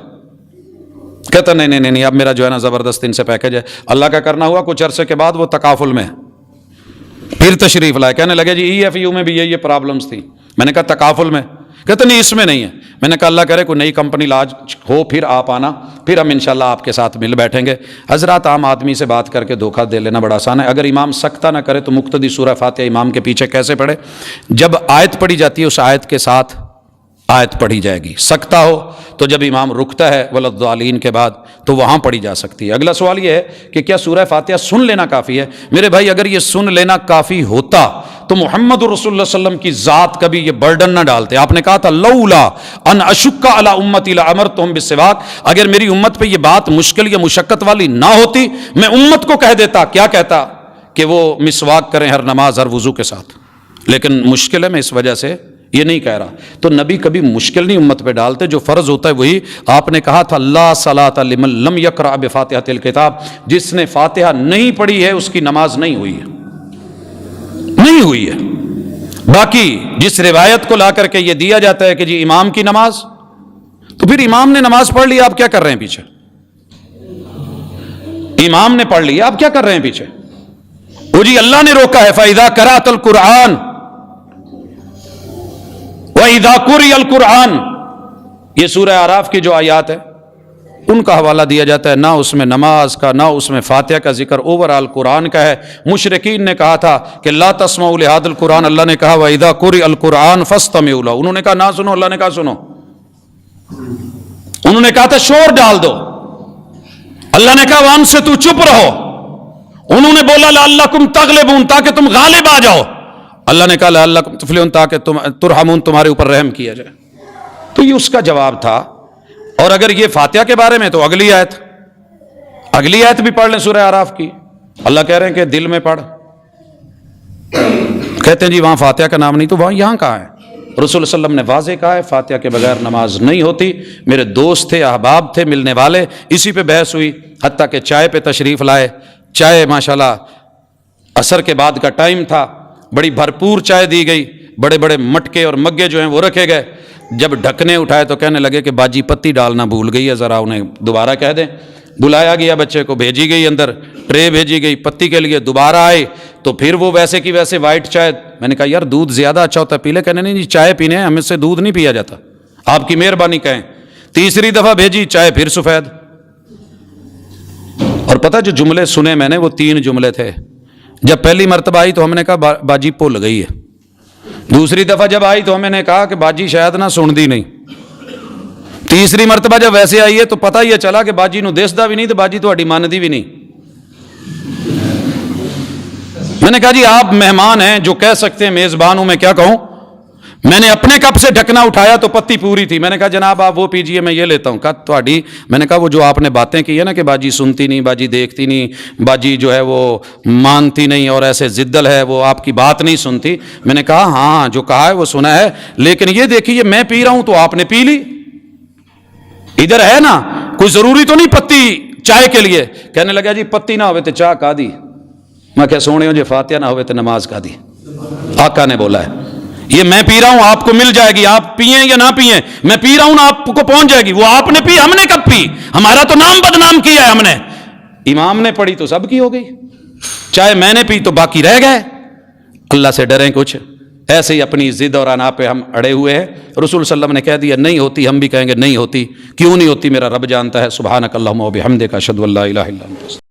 کہتا نہیں اب میرا جو ہے نا زبردست ان سے پیکج ہے. اللہ کا کرنا ہوا کچھ عرصے کے بعد وہ تکافل میں پھر تشریف لائے، کہنے لگے جی EFU میں بھی یہ پرابلمز تھی. میں نے کہا تکافل میں؟ کہتے نہیں اس میں نہیں ہے. میں نے کہا اللہ کرے کوئی نئی کمپنی لاج ہو، پھر آپ آنا، پھر ہم انشاءاللہ آپ کے ساتھ مل بیٹھیں گے. حضرات عام آدمی سے بات کر کے دھوکہ دے لینا بڑا آسان ہے. اگر امام سکتہ نہ کرے تو مقتدی سورہ فاتحہ امام کے پیچھے کیسے پڑھے؟ جب آیت پڑھی جاتی ہے اس آیت کے ساتھ آیت پڑھی جائے گی. سکتہ ہو تو جب امام رکتا ہے ولضالین کے بعد تو وہاں پڑھی جا سکتی ہے. اگلا سوال یہ ہے کہ کیا سورہ فاتحہ سن لینا کافی ہے؟ میرے بھائی اگر یہ سن لینا کافی ہوتا تو محمد رسول اللہ صلی اللہ علیہ وسلم کی ذات کبھی یہ برڈن نہ ڈالتے. آپ نے کہا تھا لولا ان اشک علی امتی لامرتہم بالسواک، اگر میری امت پہ یہ بات مشکل یا مشقت والی نہ ہوتی میں امت کو کہہ دیتا. کیا کہتا؟ کہ وہ مسواک کریں ہر نماز ہر وضو کے ساتھ. لیکن مشکل ہے، میں اس وجہ سے یہ نہیں کہہ رہا. تو نبی کبھی مشکل نہیں امت پہ ڈالتے، جو فرض ہوتا ہے وہی. آپ نے کہا تھا لا صلاۃ لمن لم یقرأ بفاتحۃ الکتاب، جس نے فاتحہ نہیں پڑھی ہے اس کی نماز نہیں ہوئی ہے، نہیں ہوئی ہے. باقی جس روایت کو لا کر کے یہ دیا جاتا ہے کہ جی امام کی نماز، تو پھر امام نے نماز پڑھ لی، آپ کیا کر رہے ہیں پیچھے؟ امام نے پڑھ لی، آپ کیا کر رہے ہیں پیچھے؟ وہ جی اللہ نے روکا ہے فَإِذَا قَرَأْتَ الْقُرْآنَ وَإِذَا قُرِئَ الْقُرْآنُ، یہ سورہ اعراف کی جو آیات ہے ان کا حوالہ دیا جاتا ہے. نہ اس میں نماز کا، نہ اس میں فاتحہ کا ذکر، اوورآل قرآن کا ہے. مشرکین نے کہا تھا کہ لا تسمعوا لهذا القرآن، اللہ نے کہا وَإِذَا قُرِئَ الْقُرْآنُ فَاسْتَمِعُوا لَهُ، انہوں نے کہا نہ سنو، اللہ نے کہا سنو. انہوں نے کہا تھا شور ڈال دو، اللہ نے کہا وَأَنصِتُوا، چپ رہو. انہوں نے بولا لَعَلَّكُمْ تَغْلِبُونَ، تاکہ تم غالب آ جاؤ. اللہ نے کہا لَعَلَّكُمْ تُفْلِحُونَ، تاکہ تم ترحمون، تمہارے اوپر رحم کیا جائے. تو یہ اس کا جواب تھا. اور اگر یہ فاتحہ کے بارے میں تو اگلی آیت بھی پڑھ لیں سورہ اعراف کی. اللہ کہہ رہے ہیں کہ دل میں پڑھ. کہتے ہیں جی وہاں فاتحہ کا نام نہیں، تو وہاں یہاں کہاں ہے؟ رسول اللہ صلی اللہ علیہ وسلم نے واضح کہا ہے فاتحہ کے بغیر نماز نہیں ہوتی. میرے دوست تھے، احباب تھے، ملنے والے، اسی پہ بحث ہوئی، حتیٰ کہ چائے پہ تشریف لائے. چائے ماشاءاللہ عصر کے بعد کا ٹائم تھا، بڑی بھرپور چائے دی گئی، بڑے بڑے مٹکے اور مگے جو ہیں وہ رکھے گئے. جب ڈھکنے اٹھائے تو کہنے لگے کہ باجی پتی ڈالنا بھول گئی ہے، ذرا انہیں دوبارہ کہہ دیں. بلایا گیا بچے کو، بھیجی گئی اندر، ٹرے بھیجی گئی پتی کے لیے. دوبارہ آئے تو پھر وہ ویسے کی ویسے وائٹ چائے. میں نے کہا یار دودھ زیادہ اچھا ہوتا ہے، پی لے. کہنے نہیں جی چائے پینے ہیں، ہم اس سے دودھ نہیں پیا جاتا، آپ کی مہربانی کہیں. تیسری دفعہ بھیجی چائے پھر سفید. اور پتہ جو جملے سنے میں نے وہ 3 جملے تھے. جب پہلی مرتبہ آئی تو ہم نے کہا باجی بھول گئی ہے. دوسری دفعہ جب آئی تو ہم نے کہا کہ باجی شاید نہ سن دی نہیں. تیسری مرتبہ جب ویسے آئی ہے تو پتہ یہ چلا کہ باجی نو دسدا بھی نہیں تو باجی تہاڈی مانتی بھی نہیں. میں نے کہا جی آپ مہمان ہیں جو کہہ سکتے ہیں میزبان ہوں, میں کیا کہوں. میں نے اپنے کپ سے ڈھکنا اٹھایا تو پتی پوری تھی. میں نے کہا جناب آپ وہ پیجئے میں یہ لیتا ہوں. کہا تہاڈی, میں نے کہا وہ جو آپ نے باتیں کی ہے نا کہ باجی سنتی نہیں, باجی دیکھتی نہیں, باجی جو ہے وہ مانتی نہیں اور ایسے ضدل ہے, وہ آپ کی بات نہیں سنتی. میں نے کہا ہاں جو کہا ہے وہ سنا ہے, لیکن یہ دیکھیے میں پی رہا ہوں تو آپ نے پی لی. ادھر ہے نا, کوئی ضروری تو نہیں پتی چائے کے لیے. کہنے لگا جی پتی نہ ہوئے تو چاہ کا دی. میں کہ سونے ہو جی فاتحہ نہ ہوئے تو نماز کا دی. آقا نے بولا ہے یہ میں پی رہا ہوں آپ کو مل جائے گی, آپ پئیں یا نہ پئیں, میں پی رہا ہوں نا آپ کو پہنچ جائے گی. وہ آپ نے پی, ہم نے کب پی, ہمارا تو نام بدنام کیا ہے ہم نے. امام نے پڑھی تو سب کی ہو گئی, چاہے میں نے پی تو باقی رہ گئے. اللہ سے ڈریں کچھ. ایسے ہی اپنی ضد اور انا پہ ہم اڑے ہوئے ہیں. رسول صلی اللہ علیہ وسلم نے کہہ دیا نہیں ہوتی, ہم بھی کہیں گے نہیں ہوتی. کیوں نہیں ہوتی, میرا رب جانتا ہے. سبحانک اللہم و بحمدک اشہد ان لا الہ الا انت.